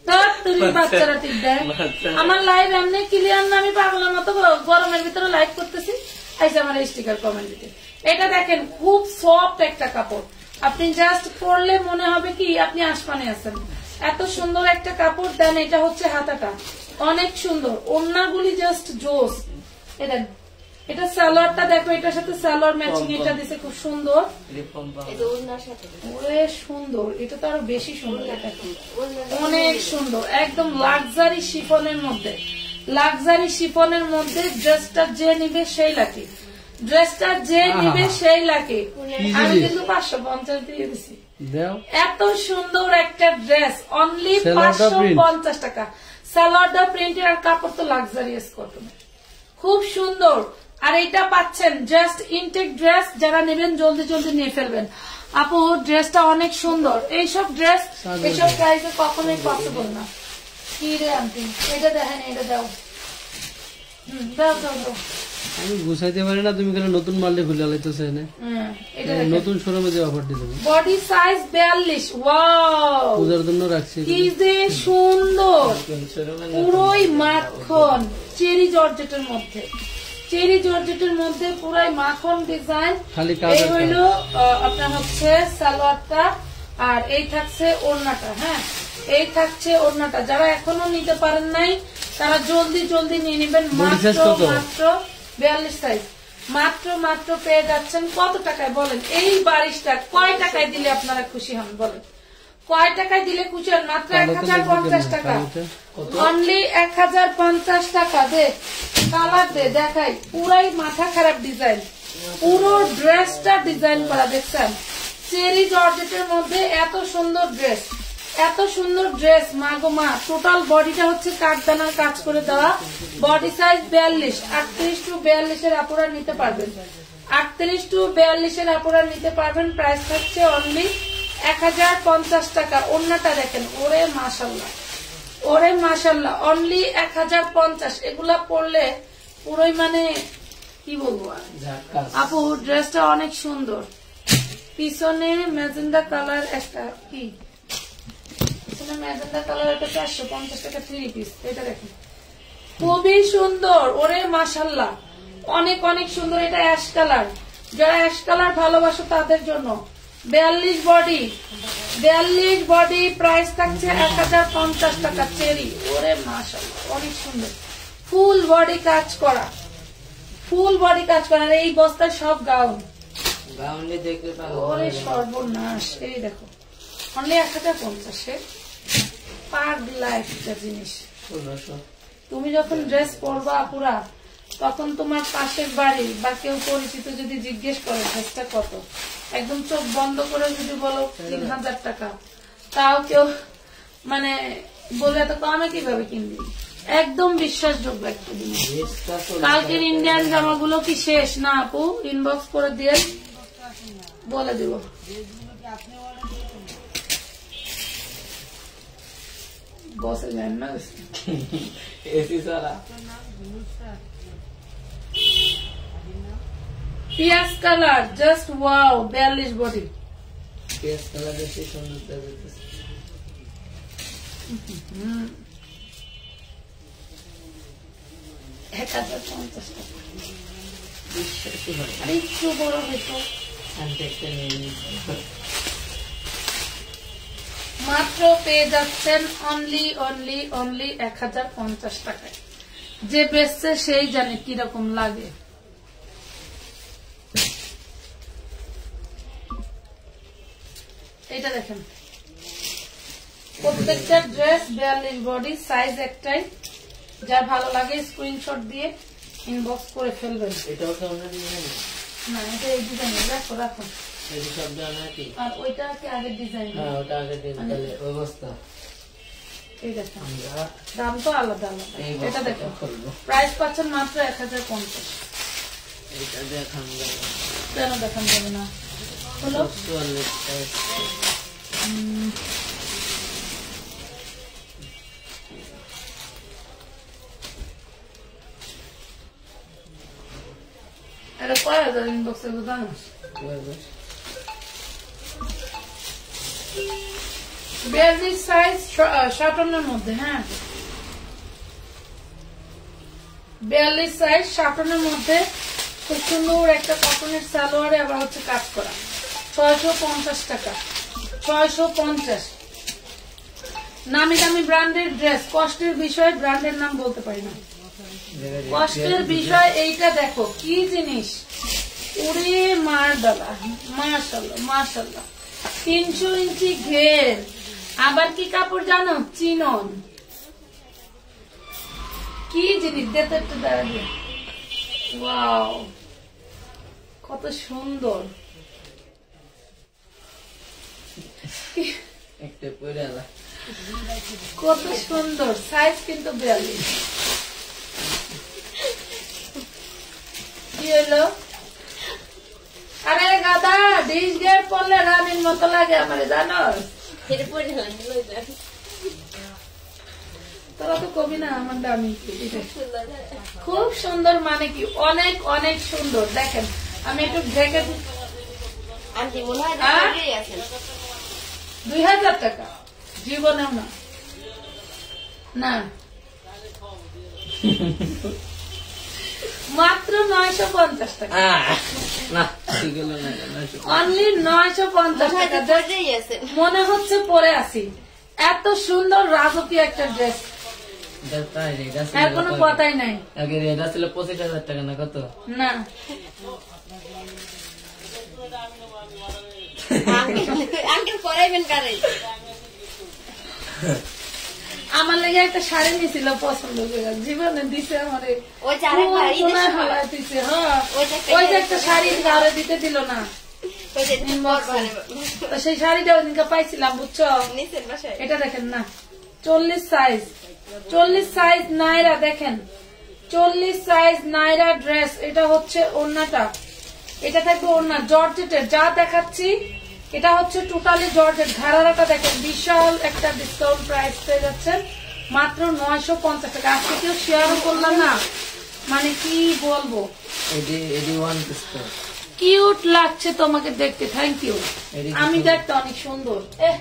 তার তুই বাচ্চারা ঠিক দেয়। আমার লাইভ এমনি ক্লিয়ার না, আমি পাগলের মতো গরমের ভিতরে লাইভ করতেছি, আইসা আমার স্টিকার কমেন্ট দিতে। এটা দেখেন খুব সফট একটা কাপড়, আপনি জাস্ট পরলে মনে হবে কি আপনি আসমানে আছেন, এত সুন্দর একটা কাপড়। দেন এটা হচ্ছে হাতাটা অনেক সুন্দর, ওড়নাগুলি জাস্ট জোস। এটা সালোয়ারটা দেখো, এটার সাথে সালোয়ার ম্যাচিং এটা দিছে খুব সুন্দর, ওরে সুন্দর। এটা তো আরো বেশি সুন্দর, এটা অনেক সুন্দর, একদম লাক্সারি শিফনের মধ্যে। লাক্সারি শিফনের মধ্যে ড্রেসটা যে নিবে সেই লাকি, ড্রেসটা যে নিবে সেই লাকি। আমি কিন্তু 550 দিয়ে দিছি। এত সুন্দর একটা ড্রেস অনলি 550 টাকা। সালোয়ারটা প্রিন্টের আর কাপড় তো লাক্সারিয়াস কটনের, খুব সুন্দর। আর এটা পাচ্ছেন জাস্ট ইনটেক ড্রেস, যারা নেবেন জলদি জলদি নিয়ে ফেলবেন। আপু ড্রেসটা অনেক সুন্দর, এইসব ড্রেস এইসব প্রাইসে কখনোই পসিবল না। কি রে আন্টি, এটা দেখেন, এটা দাও, দাও দাও দাও। আমি গুছাইতে পারি না, তুমি কেন নতুন মালটি খুলে লাইতেছ? নতুন শোরুমে যে অফার দিতে বডি সাইজ 42। ওয়াও, পূজার জন্য রাখছি। কি যে সুন্দর, পুরোই মাখন চেরি জর্জেটের মধ্যে, চেরি জর্জেটের মধ্যে পুরাই মাখন ডিজাইন। এই হইল আপনার হচ্ছে সালোয়ারটা, আর এই থাকছে ওড়নাটা। হ্যাঁ, এই থাকছে ওড়নাটা। যারা এখনো নিতে পারেন নাই তারা জলদি জলদি নিয়ে নেবেন। মাত্র 42 সাইজ, মাত্র পেয়ে যাচ্ছেন কত টাকায় বলেন? এই বারিশটা কয় টাকায় দিলে আপনারা খুশি হন বলেন? কয় টাকায় দিলে খুশি হন? মাত্র 1050 টাকা, অনলি 1050 টাকা। দে কালার দে, দেখাই, পুরাই মাথা খারাপ ডিজাইন, পুরো ড্রেসটা ডিজাইন করা। দেখছেন চেরি জর্জেটের মধ্যে এত সুন্দর ড্রেস, এত সুন্দর ড্রেস। মা গো মা, টোটাল বডিটা হচ্ছে কাঠদানার কাজ করে দেওয়া। বডি সাইজ 42, 38 টু 42 এর আপুরা নিতে পারবেন, 38 টু 42 এর আপুরা নিতে পারবেন। প্রাইস থাকছে অনলি 1050 টাকা। ওড়নাটা দেখেন, ওরে মাশাল্লাহ, ওরে মাশাল্লাহ, অনলি 1050। এগুলা পরলে পুরোই মানে কি বলবো আপু, ড্রেসটা অনেক সুন্দর। পিছনে ম্যাজেন্ডা কালার একটা, কি ম্যাজেন্ডা কালার একটা 450 টাকা 3 পিস। এটা দেখেন খুবই সুন্দর, ওরে মাশাল্লাহ, অনেক অনেক সুন্দর। এটা অ্যাশ কালার, যারা অ্যাশ কালার ভালোবাসো তাদের জন্য। 42 বডি, 42 বডি, প্রাইস থাকছে 1050 টাকা। চেরি, ওরে মাশাল্লাহ, অনেক সুন্দর, ফুল বডি কাজ করা, ফুল বডি কাজ করা। এই বস্তায় সব গাউন, ওরে সর্বনাশ। এই দেখো অনলি 1050। পাগলা একটা জিনিস। তুমি যখন ড্রেস পরবা পুরা, তখন তোমার পাশের বাড়ি বা কেউ পরিচিত যদি জিজ্ঞেস করে ড্রেসটা কত, একদম চোখ বন্ধ করে যদি বলো 3000 টাকা, তাও কেউ মানে বলে এত কমে কিভাবে কিনবি? একদম বিশ্বাসযোগ্য একটা জিনিস। কালকের ইন্ডিয়ান জামাগুলো কি শেষ না আপু? ইনবক্স করে দিয়ে বলে দিব। বসে যান না এসি সারা। পিয়াজ কালার, জাস্ট ওয়াও, 42 বডি। পিয়াজ কালার বেশি সুন্দর লাগছে। 1050 টাকা। আরে একটু বড় হইতো। মাত্র পেয়ে যাচ্ছেন অনলি 1050 টাকায়। যে বেচছে সেই জানে কিরকম লাগে। এটা দেখেন, প্রত্যেকটা ড্রেস 42 বডি, সাইজ একটাই। যার ভালো লাগে স্ক্রিনশট দিয়ে ইনবক্স করে ফেলবেন। এটাও তো আমরা ডিজাইন না, এটা এই ডিজাইন রাখো রাখো। এই সব জানা কি? আর ওইটা কি আগের ডিজাইন? হ্যাঁ, ওটা আগের ডিজাইন। তাহলে ওই বস্তা এই দেখেন, দাম তো আলাদা আলাদা। এটা দেখেন, প্রাইস পাচ্ছেন মাত্র 1050। এটা দেখান যাবে কেন দেখান যাবে না? হলো এটা কয় হাজার ইনবক্সে জানো? 42 সাইজ 57 মধ্যে। হ্যাঁ 42 সাইজ 57 মধ্যে খুব সুন্দর একটা কটনের সালোয়ারে আবার হচ্ছে কাজ করা। 650 টাকা, 650। নামি দামি ব্র্যান্ডের ড্রেস, কষ্টের বিষয় ব্র্যান্ডের নাম বলতে পারি না, কষ্টের বিষয়। এইটা দেখো কি জিনিস, উড়ে মার ডালা, মাশাআল্লাহ মাশাআল্লাহ। 300 ইঞ্চি ঘের, আবার কি কাপড় জানো, চিনন। কি জিনিস, দেখতে একটু দাঁড়িয়ে, ওয়াও কত সুন্দর। একটা পরে আলা কত সুন্দর, সাইজ কিন্তু 42। কি হলো, আরে গাদা ডিশ গেট পড়লে রানীর মতো লাগে আমার, জানো। তোরা তো কবি না আমার দামি, খুব সুন্দর, মানে কি অনেক অনেক সুন্দর। দেখেন আমি একটু ঢেকে 2000 টাকা জীবনেও না, না মাত্র 950 টাকা, না ঠিক হলো না, অনলি 950 টাকা। মনে হচ্ছে পরে আসি, এত সুন্দর রাজকীয় একটা ড্রেস, এর কোনো কথাই নাই। আগে এটা ছিল 25,000 টাকা না, কত না আমার লেগে একটা শাড়ি নিয়েছিল পছন্দ করে, জীবনে দিছে আমারে, ওই যে একটা শাড়ি গাড়ে দিতে দিল না, সেই শাড়িটা ওদিনকে পাইছিলাম বুঝছো। এটা দেখেন না, 40 সাইজ, 40 সাইজ নাইরা, দেখেন 40 সাইজ নাইরা ড্রেস। এটা হচ্ছে ওড়নাটা, এটা থাকবে ওড়না জর্জেটের, যা দেখাচ্ছি এটা হচ্ছে টোটালি জর্জেট। ঘাড়াটা দেখেন, বিশাল একটা ডিসকাউন্ট প্রাইস পেয়ে যাচ্ছেন মাত্র 950 টাকা। আজকে কেউ শেয়ারও করলাম না, মানে কি বলবো, কিউট লাগছে তোমাকে দেখতে, থ্যাংক ইউ। আমি দেখতে অনেক সুন্দর। হ্যাঁ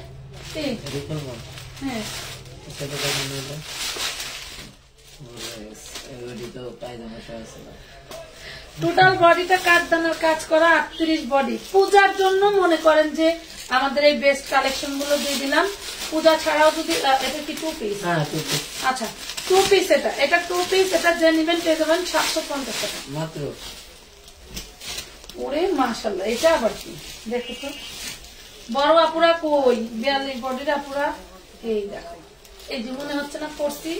টোটাল বডিটা কাঠদানার কাজ করা, 38 বডি। পূজার জন্য মনে করেন যে আমাদের এই বেস্ট কালেকশন গুলো দিয়ে দিলাম। পূজা ছাড়াও যদি, এটা কি 2 পিস? আচ্ছা 2 পিস, এটা 2 পিস, এটা যে নিবেন পেয়ে যাবেন 750 টাকা মাত্র। ওরে মাশাআল্লাহ, এটা আবার কি দেখো তো, বড় আপুরা কই, 42 বডির আপুরা, এই দেখো, এই যে মনে হচ্ছে না পড়ছি,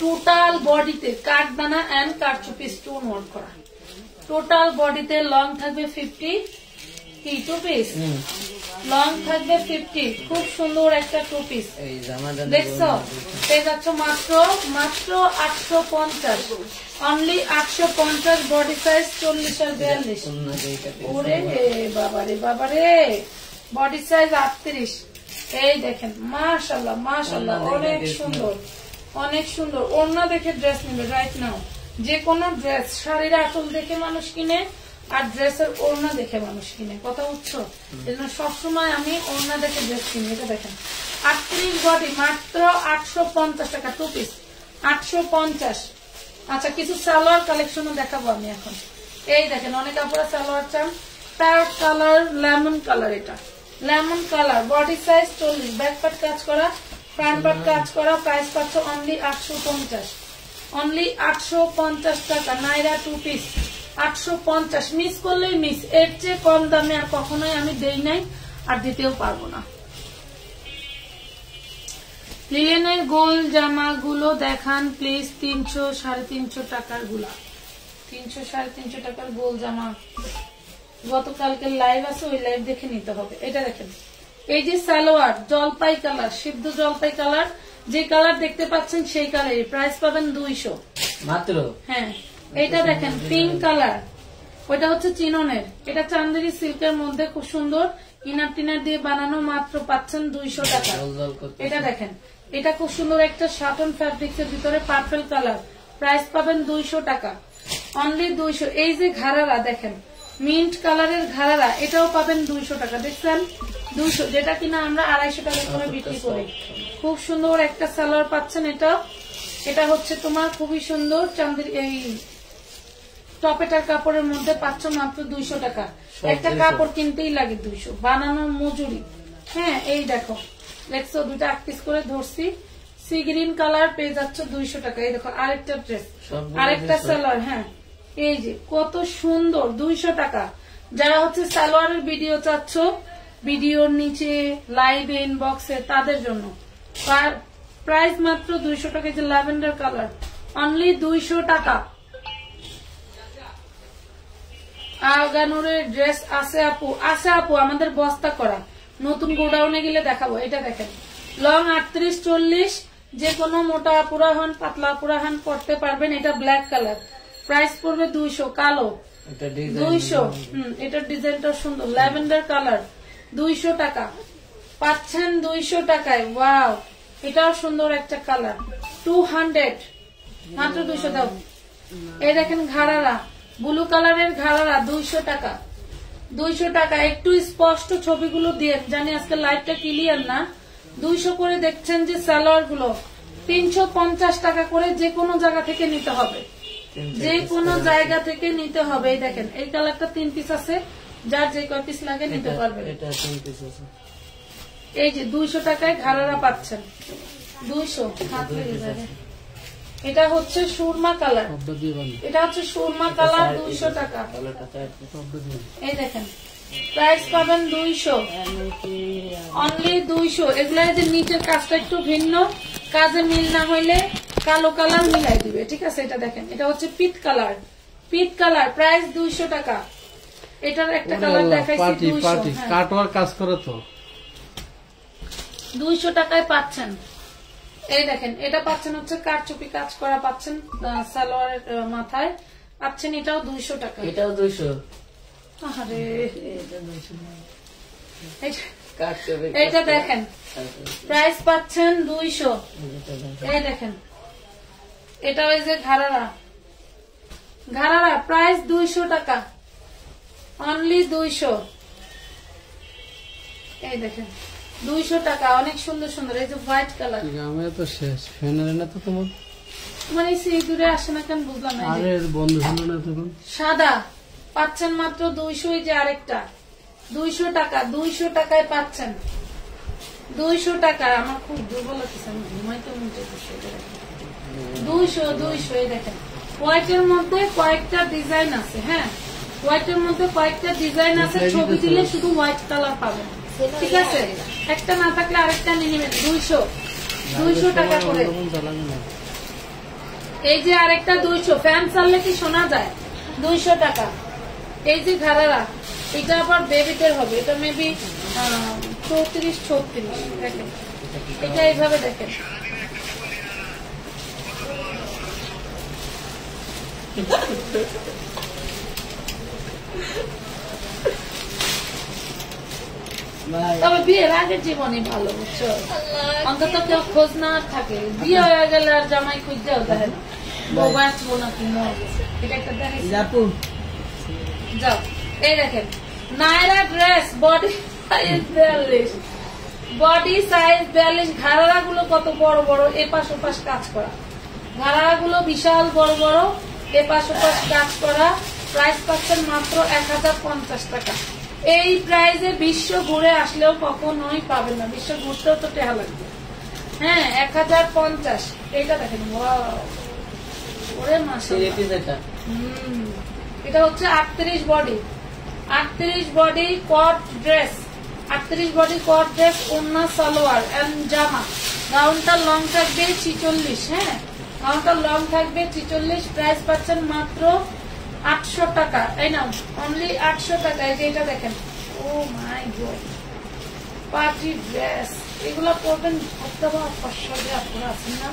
টোটাল বডিতে কাঠদানা এন্ড কারচুপি স্টোন ওয়ার্ক করা। টোটাল বডিতে লং থাকবে 50, কি 2 পিস লং থাকবে 50, খুব সুন্দর একটা 2 পিস। দেখছো পেয়ে যাচ্ছ মাত্র 850, অনলি 850, বডি সাইজ 40 আর 42। ওরে বাবারে বাবারে, বডি সাইজ 38। এই দেখেন মাশাআল্লাহ মাশাআল্লাহ, অনেক সুন্দর অনেক সুন্দর। ওড়না দেখে ড্রেস নিবে রাইট নাও, যে কোনো ড্রেস, শাড়ির আঁচল দেখে মানুষ কিনে আর ড্রেসের ওড়না দেখে মানুষ কিনে, কথা বুঝছো। সবসময় আমি ওড়না দেখে ড্রেস কিনি। এটা দেখেন 38 বডি, মাত্র 850 টাকা 2 পিস, 850। আচ্ছা কিছু সালোয়ার কালেকশনও দেখাবো আমি এখন। এই দেখেন অনেক আপনারা সালোয়ার চান, প্যারট কালার, লেমন কালার, এটা lemon colour, body size 40, back part কাজ করা, ফ্রন্ট পার্ট কাজ করা। প্রাইস পাচ্ছ অনলি 850, অনলি 850 টাকা। নাইরা 2 পিস 850, মিস করলেই মিস, এর চেয়ে কম দামে আর কখনোই আমি দেই নাই আর দিতেও পারবো না। লিলেনের গোল জামা গুলো দেখান প্লিজ, 300 350 টাকার গুলা, 300 350 টাকার গোল জামা। গতকালকে লাইভ আছে, ওই লাইভ দেখে নিতে হবে। এটা দেখেন, এই যে সালোয়ার জলপাই কালার, সিদ্ধ জলপাই কালার, যে কালার দেখতে পাচ্ছেন সেই কালার, প্রাইস পাবেন 200 মাত্র। হ্যাঁ এটা দেখেন পিঙ্ক কালার, ওইটা হচ্ছে চিননের, এটা চান্দেরি সিল্কের মধ্যে খুব সুন্দর ইনার টিনার দিয়ে বানানো, মাত্র পাচ্ছেন 200 টাকা। এটা দেখেন, এটা খুব সুন্দর একটা শাটন ফ্যাব্রিক্স এর ভিতরে পার্পল কালার, প্রাইস পাবেন 200 টাকা, অনলি 200। এই যে ঘাড়ারা দেখেন মিন্ট কালারের ঘাড়ারা, এটাও পাবেন 200 টাকা। দেখছেন 200, যেটা কিনা আমরা 250 টাকা করে বিক্রি করি। খুব সুন্দর একটা সালোয়ার পাচ্ছেন। এটা হচ্ছে তোমার খুবই সুন্দর চান্দের এই টপেটার কাপড়ের মধ্যে পাচ্ছ মাত্র 200 টাকা। একটা কাপড় কিনতেই লাগে 200, বানানোর মজুরি। হ্যাঁ এই দেখো দেখছো, দুটা 8 পিস করে ধরছি। সি গ্রিন কালার পেয়ে যাচ্ছে 200 টাকা। এই দেখো আরেকটা ড্রেস, আরেকটা সালোয়ার। হ্যাঁ এই যে কত সুন্দর, 200 টাকা। যারা হচ্ছে সালোয়ারের ভিডিও চাচ্ছ, ভিডিওর নিচে লাইভে ইনবক্সে, তাদের জন্য প্রাইস মাত্র 200 টাকা। যে ল্যাভেন্ডার কালার, অনলি 200 টাকা। আগানুরের ড্রেস আছে আপু, আছে আপু, আমাদের বস্তা করা, নতুন গোডাউনে গেলে দেখাবো। এটা দেখেন লং 38-40, যে কোনো মোটা আপুরা হন পাতলা আপুরা হন পড়তে পারবেন। এটা ব্ল্যাক কালার, প্রাইস পড়বে 200। কালো 200। এটার ডিজাইনটা সুন্দর, ল্যাভেন্ডার কালার, 200 টাকা পাচ্ছেন 200 টাকায়। ওয়াও, এটাও সুন্দর একটা কালার, 200 মাত্র 200 দাও। এই দেখেন ঘাড়ারা, ব্লু কালারের ঘাড়ারা 200 টাকা। 200 টাকা। একটু স্পষ্ট ছবিগুলো দিয়ে, জানি আজকে লাইভটা ক্লিয়ার না। 200 করে দেখছেন যে সালোয়ার গুলো 350 টাকা করে যে কোনো জায়গা থেকে নিতে হবে, যে কোনো জায়গা থেকে নিতে হবে। এই দেখেন এই কালারটা 3 পিস আছে, যার যে কয় পিস লাগে নিতে পারবেন। এই যে 200 টাকায় ঘাড়ারা পাচ্ছেন, 200। হাত লেগে যাবে। এটা হচ্ছে সুরমা কালার, এটা হচ্ছে সুরমা কালার, 200 টাকা। এই দেখেন প্রাইস পাবেন 200, অনলি 200। এগুলা যে নিচের কাজটা একটু ভিন্ন, কাজে মিল না হইলে কালো কালার মিলাই দিবে, ঠিক আছে। এটা দেখেন, এটা হচ্ছে পিট কালার, পিট কালার, প্রাইস 200 টাকা। এটার একটা কালার দেখাইছি 200, কাটওয়ার কাজ করে তো 200 টাকায় পাচ্ছেন। এই দেখেন এটা পাচ্ছেন হচ্ছে কারচুপি কাজ করা পাচ্ছেন সালোয়ারের মাথায় পাচ্ছেন, এটাও 200 টাকা। এটাও 200। আরে এটা দেখেন প্রাইস পাচ্ছেন 200। এই দেখেন এটা ওই যে ঘাড়ারা, ঘাড়ারা প্রাইস 200 টাকা, অনলি 200। এই দেখেন 200 টাকা, অনেক সুন্দর সুন্দর। এই যে হোয়াইট কালার, আমি তো শেষ ফেনারে না তো তোমার মানে সেই দূরে আসে না কেন বুঝলাম না। আরে বন্ধ হলো না তখন। সাদা পাচ্ছেন মাত্র 200। এই যে আরেকটা 200 টাকা, 200 টাকায় পাচ্ছেন, 200 টাকা। আমার খুব দুর্বল লাগছে, আমি ঘুমাইতে মন চাইছে। 200। এই দেখেন হোয়াইটের মধ্যে কয়েকটা ডিজাইন আছে। হ্যাঁ হোয়াইটের মধ্যে কয়েকটা ডিজাইন আছে, ছবি দিলে শুধু হোয়াইট কালার পাবেন, ঠিক আছে। একটা না থাকলে আরেকটা নিয়ে নেবেন। 200 টাকা করে। এই যে আরেকটা 200, ফ্যান চাললে কি শোনা যায়, 200 টাকা। এই যে ঘাড়ারা, এটা আবার বেবিদের হবে, এটা মেবি 34-36। দেখেন এটা এইভাবে দেখেন, তবে বিয়ের আগের জীবনই ভালো, বুঝছো। অন্তত কেউ খোঁজ না থাকে, বিয়ে হয়ে গেলে আর জামাই খুঁজতেও দেখেন বউ বাঁচবো নাকি মরবো। এটা একটা দেখেন, যাও। এই দেখেন Naira dress, body size 42, body size 42। ঘাড়ারা গুলো কত বড় বড়, এপাশ ওপাশ কাজ করা, ঘাড়ারা গুলো বিশাল বড় বড়, এপাশ ওপাশ কাজ করা। প্রাইস পাচ্ছেন মাত্র 1050 টাকা। এই প্রাইজে বিশ্ব ঘুরে আসলেও কখনোই পাবেন না, বিশ্ব ঘুরতেও তো টাকা লাগবে। হ্যাঁ 1050। এইটা দেখেন, ওরে মাশাআল্লাহ। এটা হচ্ছে 38 বডি, 38 বডি কট ড্রেস, 38 বডি কট ড্রেস, ওন্না সালোয়ার এন্ড জামা। গাউনটা লং থাকবে 46। হ্যাঁ গাউনটা লং থাকবে 46। প্রাইস পাচ্ছেন মাত্র 800 টাকা। এই নাও অনলি 800 টাকা। এই যে এটা দেখেন, ও মাই গড, পার্টি ড্রেস। এগুলো পরবেন অথবা পশ্চাদে আপনারা আছেন না,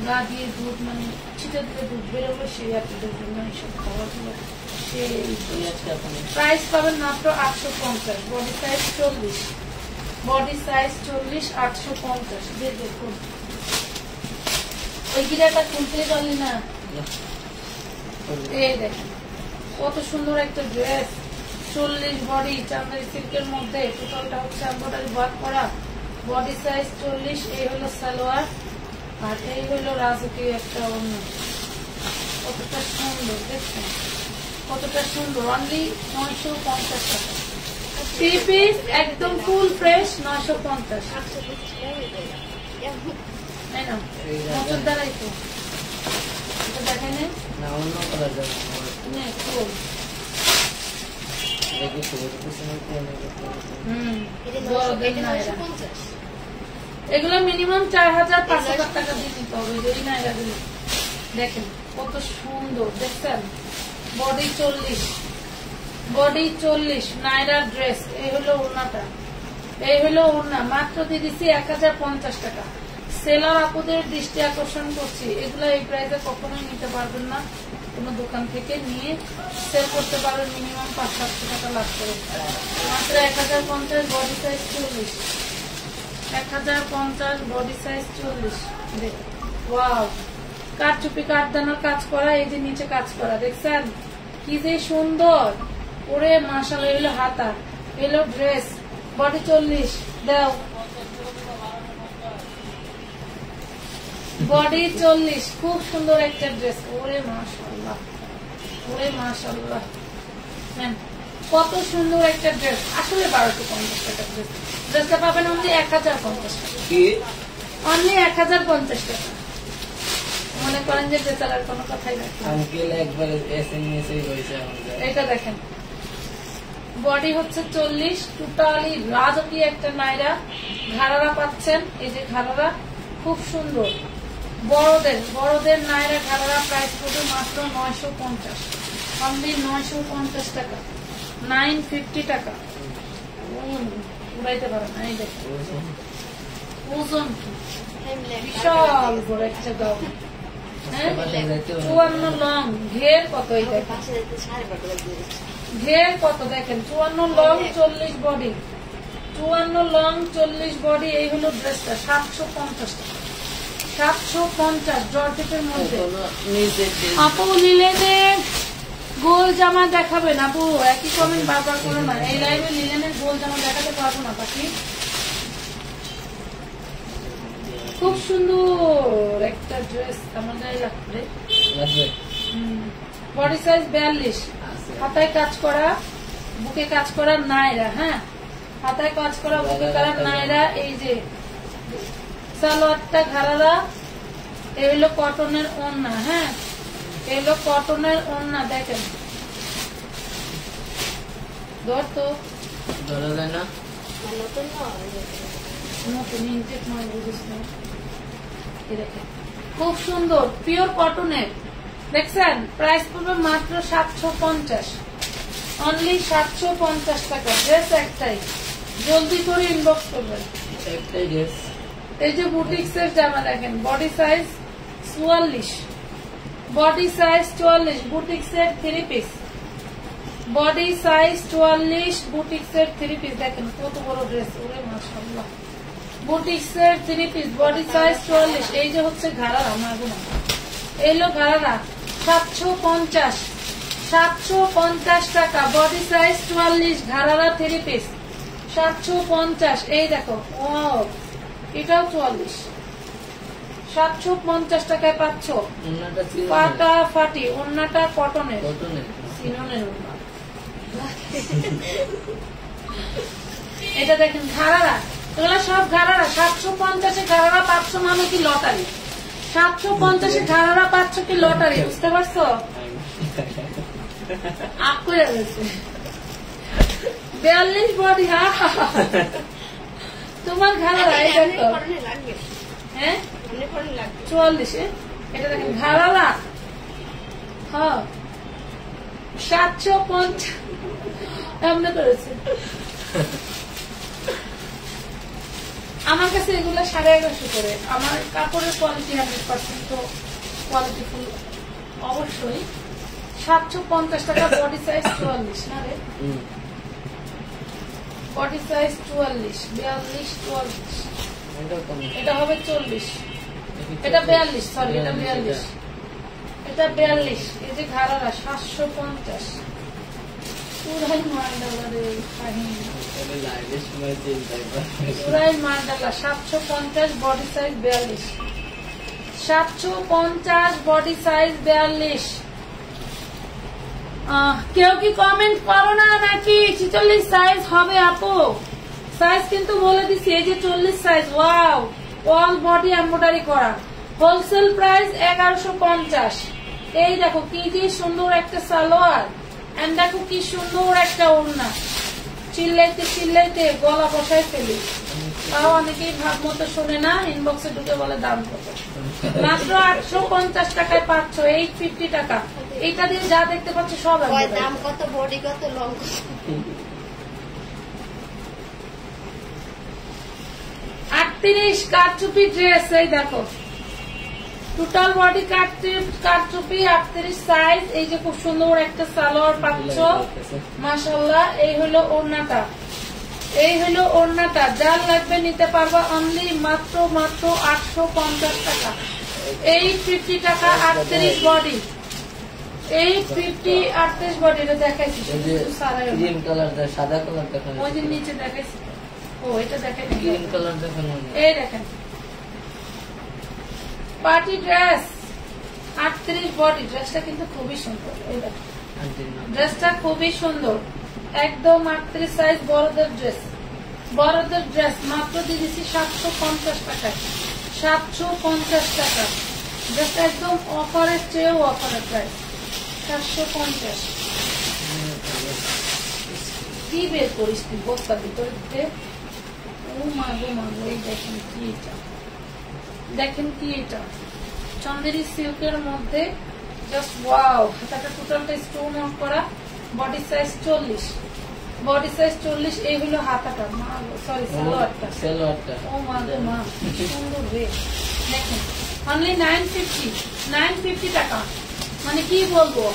গা দিয়ে দুধ মানে ছিটে দিলে দুধ বেরোবে, সেই আপনাদের জন্য এইসব খাবারগুলো। প্রাইস পাবেন মাত্র 850। Body size 40, body size 40, 850। দিয়ে দেখুন ওই গিরাটা খুলতে পারলি না। এই দেখেন কত সুন্দর একটা ড্রেস, 40 বডি চান্দেরি সিল্কের মধ্যে, টোটালটা হচ্ছে এমব্রয়ডারি ওয়ার্ক করা, বডি সাইজ 40। এই হলো সালোয়ার, আর এই হলো রাজকীয় একটা অন্য। কতটা সুন্দর দেখছেন, কতটা সুন্দর। অনলি 950 টাকা। 3 পিস একদম ফুল ফ্রেশ 950। এই নাও নজর দ্বারাই তো এটা দেখেন না অন্য কালার যাবে নে ফুল। দেখি শুরু করতে বড়দের নায়রা। এগুলো মিনিমাম 4500 টাকা দিয়ে নিতে হবে। এই নায়রাগুলো দেখেন কত সুন্দর, দেখছেন? Body 40, body 40 Naira dress. এই হলো ওড়নাটা, এই হলো ওড়না। মাত্র দিয়ে দিচ্ছি 1050 টাকা। সেলার আপুদের দৃষ্টি আকর্ষণ করছি, এগুলো এই প্রাইসে কখনোই নিতে পারবেন না। কোন দোকান থেকে নিয়ে সেল করতে পারবেন মিনিমাম 500-700 টাকা লাভ করে। মাত্র 1050, body size 40। 1050 body size 40। Wow, কাঠচুপি কাঠদানার কাজ করা, এই যে নিচে কাজ করা, দেখছেন কি যে সুন্দর ওরে মাশাআল্লাহ। এলো হাতা, এলো ড্রেস, বডি 40। দাও বডি 40, খুব সুন্দর একটা ড্রেস। ওরে মাশাআল্লাহ, ওরে মাশাআল্লাহ, কত সুন্দর একটা ড্রেস। আসলে 1250 টাকা ড্রেস। ড্রেসটা পাবেন অনলি 1050 টাকা। অনলি 1050 টাকা। মনে করেন যে বেচারার কোনো কথাই রাখি। আঙ্কেল একবার এসএমএস এই হইছে আমাদের। এটা দেখেন বডি হচ্ছে 40, টোটালি রাজকীয় একটা নায়রা। ঘাড়ারা পাচ্ছেন, এই যে ঘাড়ারা খুব সুন্দর। বড়দের নায়রা ঘাড়ারা প্রাইস পড়বে মাত্র 950, অনলি 950 টাকা, 950 টাকা। উড়াইতে পারে না। এই দেখেন ওজন কি বিশাল বড় একটা গাউন। 54 লং, ঘের কত? এই দেখেন ঘের কত দেখেন, 54 লং 40 বডি, 54 লং 40 বডি। এই হলো ড্রেসটা 750 টাকা, 750 জর্জেটের মধ্যে। আপু লিলেনে গোল জামা দেখাবেন? আপু একই কমেন্ট বারবার করো না, এই লাইভে লিলেনের গোল জামা দেখাতে পারবো না পাখি। খুব সুন্দর একটা ড্রেস, আমার গায়ে লাগবে। বডি সাইজ 42, হাতায় কাজ করা, বুকে কাজ করা নায়রা। হ্যাঁ, হাতায় কাজ করা, বুকে কালার নায়রা। এই যে সালোয়ারটা ঘাড়ারা, এই হলো কটনের ওড়না। হ্যাঁ, এই হলো কটনের ওড়না। দেখেন ধর তো ধরা যায় না, নতুন ইনটেক নয়, বুঝিস না। দেখেন খুব সুন্দর পিওর কটনের, দেখছেন? প্রাইস পড়বে মাত্র 750, অনলি 750 টাকা। ড্রেস একটাই, জলদি করে ইনবক্স করবেন। একটাই ড্রেস। এই যে বুটিক্স এর জামা দেখেন, body size 44, body size 44, boutiques এর 3 পিস, বডি সাইজ 44, বুটিক্স এর 3 পিস। দেখেন কত বড় ড্রেস, ওরে মাশাআল্লাহ। বুটিক্স এর 3 পিস, বডি সাইজ 44। এই যে হচ্ছে ঘাড়ারা, মাগুনা এলো ঘাড়ারা 750, 750 টাকা, বডি সাইজ 44, ঘাড়ারা 3 পিস 750। এই দেখো, ও এটাও 44, 750 টাকায় পাচ্ছ। পাটা ফাটি, ওড়নাটা কটনের, সিননের ওড়না। এটা দেখেন ঘাড়ারা, এগুলো সব ঘাড়ারা। 750 ঘাড়ারা পাচ্ছ মানে কি লটারি, 750 ঘাড়ারা পাচ্ছ কি লটারি, বুঝতে পারছো? আপ করে গেছে 42 বডি। হ্যাঁ তোমার ঘাড়ারা, এই দেখো। হ্যাঁ 44, এটা দেখেন ঘাড়ারা। হ্যাঁ 750 এমনি করেছে। আমার কাছে এগুলো 1150 করে। আমার কাপড়ের কোয়ালিটি 100% তো কোয়ালিটিফুল অবশ্যই। 750 টাকা, বডি সাইজ 44 না রে, বডি সাইজ 44, 42, 44। এটা হবে 40, এটা 42, সরি এটা 42, এটা 42। এই যে ঘাড়ারা 750, পুরাই মালডালা রে কাহিনী, তাহলে লাইভের সময় চিন্তা করবে। পুরাই মালডালা। 750 বডি সাইজ 42, 750 বডি সাইজ 42। কেউ কি কমেন্ট করো না নাকি 46 সাইজ হবে আপু? সাইজ কিন্তু বলে দিছি, এই যে 40 size. Wow, all body embroidery করা, হোলসেল প্রাইস 1150। এই দেখো কি যে সুন্দর একটা সালোয়ার, এন্ড দেখো কি সুন্দর একটা ওড়না। চিল্লাইতে চিল্লাইতে গলা বসায় ফেলি, তাও অনেকেই ভাব মতো শোনে না, ইনবক্সে ঢুকে বলে দাম কত। মাত্র 850 টাকায় পাচ্ছ, 850 টাকা। এইটা দিয়ে যা দেখতে পাচ্ছ সব দাম কত, বডি কত, লং কত। 38 কারচুপি ড্রেস। এই দেখো টোটাল বডি কারচুপি 38 সাইজ। এই যে খুব সুন্দর একটা সালোয়ার পাচ্ছ, মাশাআল্লাহ। এই হলো ওড়নাটা, এই হলো ওড়নাটা। যার লাগবে নিতে পারবা, অনলি মাত্র 850 টাকা, 850 টাকা। 38 বডি, 850, 38 বডি। এটা দেখাইছি গ্রিন কালার, সাদা কালার দেখানো, ওই যে নিচে দেখাইছি। ও এটা দেখাই, গ্রিন কালার দেখানো। এই দেখেন পার্টি ড্রেস 38 বডি। ড্রেসটা কিন্তু খুবই সুন্দর। এই দেখেন ড্রেসটা খুবই সুন্দর, একদম 38 সাইজ বড়দের ড্রেস। বড়দের ড্রেস মাত্র দিয়ে দিচ্ছি 750 টাকায়, 750 টাকা। ড্রেসটা একদম অফারের চেয়েও অফারের প্রাইস, 750। কি বের করিস তুই বস্তার ভিতরে? ও মাগো মাগো, এই দেখেন কি এটা, দেখেন কি এটা, চন্দেরি সিল্কের মধ্যে জাস্ট ওয়াও। হাতাটা টোটালটা স্টোন অফ করা, বডি সাইজ 40, বডি সাইজ 40। এই হলো হাতাটা, সরি সালোয়ারটা, সালোয়ারটা। ও মাগো মা, সুন্দর রে। দেখেন অনলি 950 টাকা। মানে কি বলবো,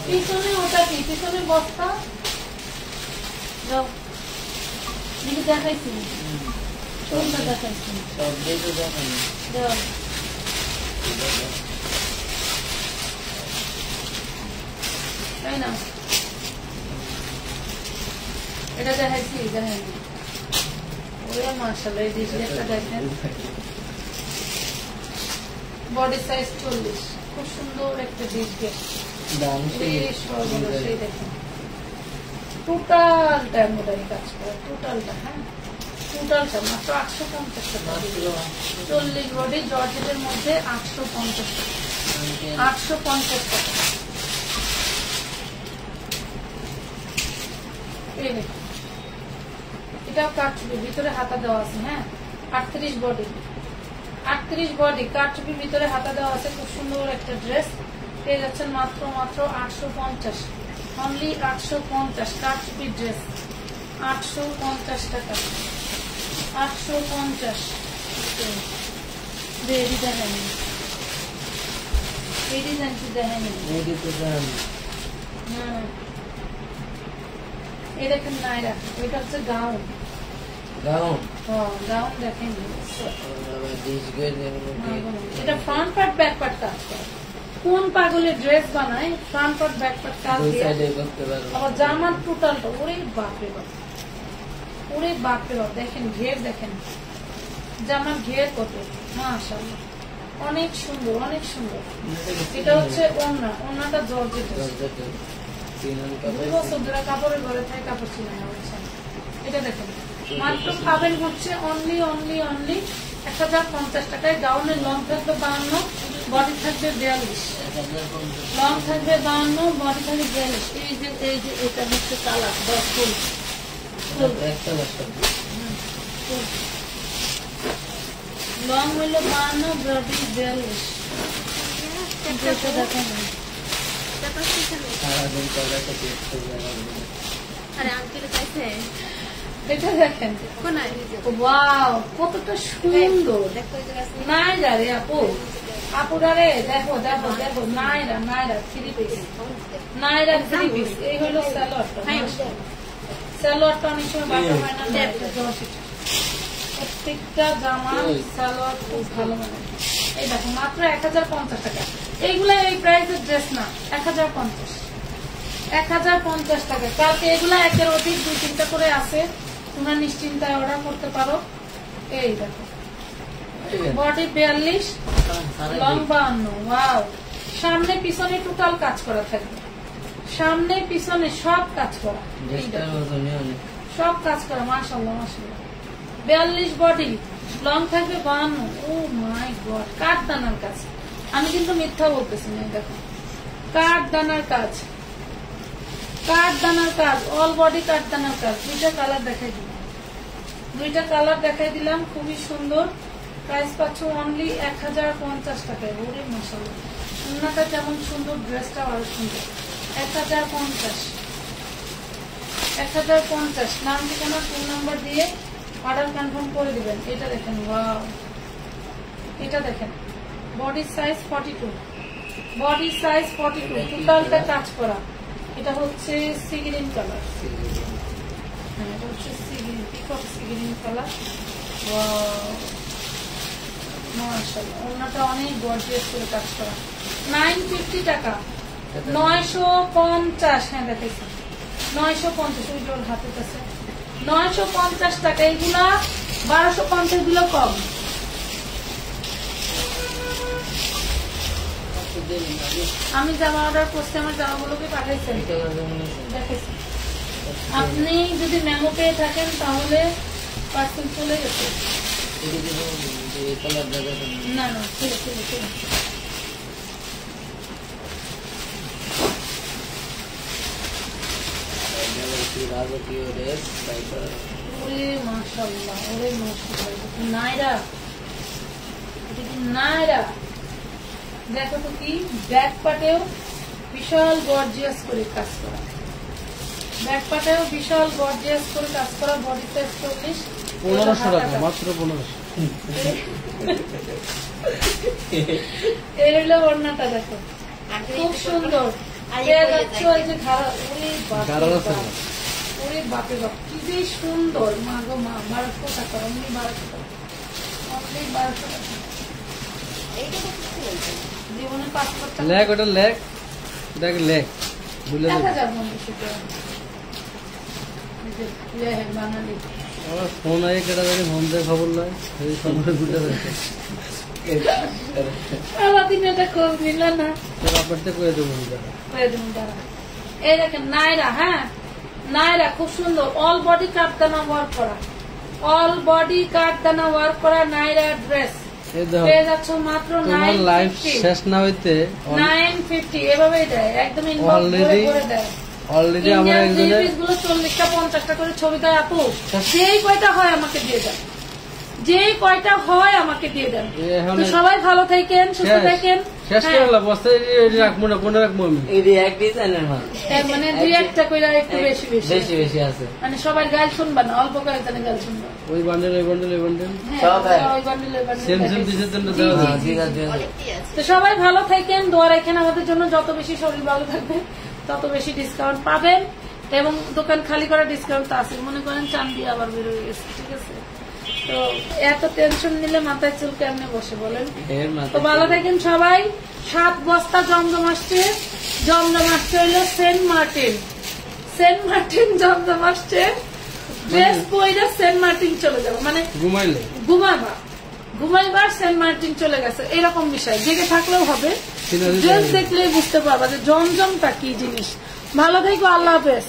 পিছনে ওটা কি, পিছনে বস্তা দেখাইছি, কোনটা দেখাইছি? সব দিয়ে তো দেখানো। তাই না, এটা দেখাইছি, দেখাইনি। ওরে মাশাআল্লাহ, এই ডিজাইনটা দেখেন, বডি সাইজ 40, খুব সুন্দর একটা ডিজাইন। দাম সেই দেখেন টোটালটা এমব্রয়ডারি কাজ করা, টোটালটা। হ্যাঁ টোটালটা মাত্র 850 টাকা। 40 বডি জর্জেটের মধ্যে 850 টাকা, 850 টাকা। এই দেখুন এটাও কাটছবির ভিতরে হাতা দেওয়া আছে। হ্যাঁ 38 বডি, 38 বডি কাটছবির ভিতরে হাতা দেওয়া আছে। খুব সুন্দর একটা ড্রেস পেয়ে যাচ্ছেন মাত্র 850, অনলি 850। কাটছবির ড্রেস 850 টাকা, 850। এই ডিজাইনটি দেখেন, এই দেখেন নাইরা, ওইটা হচ্ছে গাউন। গাউন গাউন দেখেন, ডিশ এটা ফ্রন্ট পার্ট ব্যাক পার্ট কাজ করে। কোন পাগলের ড্রেস বানায় ফ্রন্ট পার্ট ব্যাক পার্ট কাজ দিয়ে, আবার জামার টোটালটা। ওরে বাপরে বাপ, ওরে বাপরে বাপ। দেখেন ঘের, দেখেন জামার ঘের কত, মাশাআল্লাহ, অনেক সুন্দর, অনেক সুন্দর। এটা হচ্ছে ওড়না, ওড়নাটা জর্জেট। 2 বছর ধরে কাপড়ের ঘরে থাকে, কাপড় ছিল না। এটা দেখেন মাত্র পাবেন হচ্ছে অনলি 1050 টাকায়। গাউনের লং থাকবে 52, বডি থাকবে 42। লং থাকবে 52, বডি থাকবে 42। এই যে এটা হচ্ছে কালার, ফুল লং হইলো 52, বডি 42। দেখেন এটা দেখেন, ওয়াও কতটা সুন্দর। নাইরা রে আপু, আপুরা রে, দেখো দেখো দেখো, নাইরা 3 পিস, নাইরা 3 পিস। এই হলো সালোয়ারটা, সালোয়ারটা অনেক সময় বাটা হয় না, প্রত্যেকটা জামা সালোয়ার খুব ভালো মানে। এই দেখো মাত্র 1050 টাকা। এইগুলা এই প্রাইসের ড্রেস না, 1050। 1050 টাকা। কালকে এগুলা একের অধিক 2-3টা করে আছে, তোমরা নিশ্চিন্তায় অর্ডার করতে পারো। এই দেখো বডি 42, লং 52। ওয়াও, সামনে পিছনে টোটাল কাজ করা থাকবে, সামনে পিছনে সব কাজ করা, সব কাজ করা। মাশাআল্লাহ মাশাআল্লাহ। 42 বডি, লং থাকবে 52। ও মাই গড, কাঠদানার কাজ। আমি কিন্তু মিথ্যা বলতেছি না, দেখো কাঠদানার কাজ, কাঠদানার কাজ, অল বডি কাঠদানার কাজ। দুইটা কালার দেখাই দিলাম, দুইটা কালার দেখাই দিলাম, খুবই সুন্দর। প্রাইস পাচ্ছ অনলি 1050 টাকায়। ওরে মাশাআল্লাহ, ওন্নাটা কেমন সুন্দর, ড্রেসটা আরো সুন্দর। 1050, 1050। নাম ঠিকানা ফোন নাম্বার দিয়ে অর্ডার কনফার্ম করে দিবেন। এটা দেখেন, ওয়াও, এটা দেখেন, বডি সাইজ 42, বডি সাইজ 42, টোটালটা কাজ করা। এটা হচ্ছে সি গ্রিন কালার, হ্যাঁ এটা হচ্ছে sea green, peacock sea green colour. Wow মাশাআল্লাহ, ওনাটা অনেক গর্জিয়াস করে কাজ করা। 950 টাকা, 950। হ্যাঁ দেখেছি 950, ওই জোর হাতে কাছে 950 টাকা। এগুলা 1250, গুলো কম। আমি জামা অর্ডার করছি, আমার জামাগুলোকে পাঠাইছেন, দেখেছি। আপনি যদি মেমো পেয়ে থাকেন তাহলে পার্সেল চলে গেছে। না না, ঠিক আছে ঠিক আছে। ওরে মাশাআল্লাহ, ওরে মাশাআল্লাহ, এটা কি নায়রা, এটা কি নায়রা। দেখো তো কি, ব্যাক পাটেও বিশাল গর্জিয়াস করে কাজ করা, ব্যাক পাটেও বিশাল গর্জিয়াস করে কাজ করা। বডি সাইজ 40, 1500 টাকা মাত্র, 1500। এই হলো ওড়নাটা, দেখো খুব সুন্দর। ওরে বাপে বাপ, কি যে সুন্দর। মা গো মা, 1200 টাকা, অনলি 1200 টাকা, অনলি 1200 টাকা। জীবনে 500 টাকা লেগ, ওটা লেগ, দেখ লেগ বুঝলে দেখা যাবে বাঙালি। আমার ফোন আগে কেটা জানি ফোন দিয়ে খবর নয়, এই খবরে ঘুরে যাচ্ছে। সারাদিন এটা খোঁজ নিল না, ব্যাপারটা করে দেবো দাঁড়া। এই দেখেন নায়রা, হ্যাঁ নায়রা খুব সুন্দর, অল বডি কাঠদানা ওয়ার্ক করা, অল বডি কাঠদানা ওয়ার্ক করা নায়রা ড্রেস পেয়ে যাচ্ছ মাত্র 950। শেষ না হইতে 950 এভাবেই দেয়, একদম ইনবক্স করে দেয়। অলরেডি আমরা একজনের 40টা 50টা করে ছবি দেয়। আপু যেই কয়টা হয় আমাকে দিয়ে দেন, যেই কয়টা হয় আমাকে দিয়ে দেন। তো সবাই ভালো থাকেন, সুস্থ থাকেন। শেষ করলাম বস্তায় রাখবো না, কোনে রাখবো আমি, মানে 2-1টা করে একটু বেশি বেশি বেশি বেশি আছে, মানে সবাই গাল শুনবা না, অল্প কয়েকজনে গাল শুনবা। ওই বান্ডেল ওই বান্ডেল ওই বান্ডেল ওই বান্ডেল ওই বান্ডেল সেম সেম দিছে জন্য দেওয়া। তো সবাই ভালো থাকেন, দোয়া রাখেন আমাদের জন্য। যত বেশি শরীর ভালো থাকবে তত বেশি ডিসকাউন্ট পাবেন, এবং দোকান খালি করা ডিসকাউন্ট আছে। মনে করেন চান্দি আবার বের হয়ে গেছে, ঠিক আছে। তো এত টেনশন নিলে মাথায় চুল কেমনে বসে বলেন। তো ভালো থাকেন সবাই। 7 বস্তা জমজম আসছে, জমজম আসছে হইলো সেন্ট মার্টিন, সেন্ট মার্টিন জমজম আসছে। ড্রেস পরে সেন্ট মার্টিন চলে যাবো, মানে ঘুমাইলে ঘুমাইবার সেন্ট মার্টিন চলে গেছে, এরকম বিষয়। জেগে থাকলেও হবে, ড্রেস দেখলেই বুঝতে পারবা যে জমজমটা কি জিনিস। ভালো থেকো, আল্লাহ হাফেজ।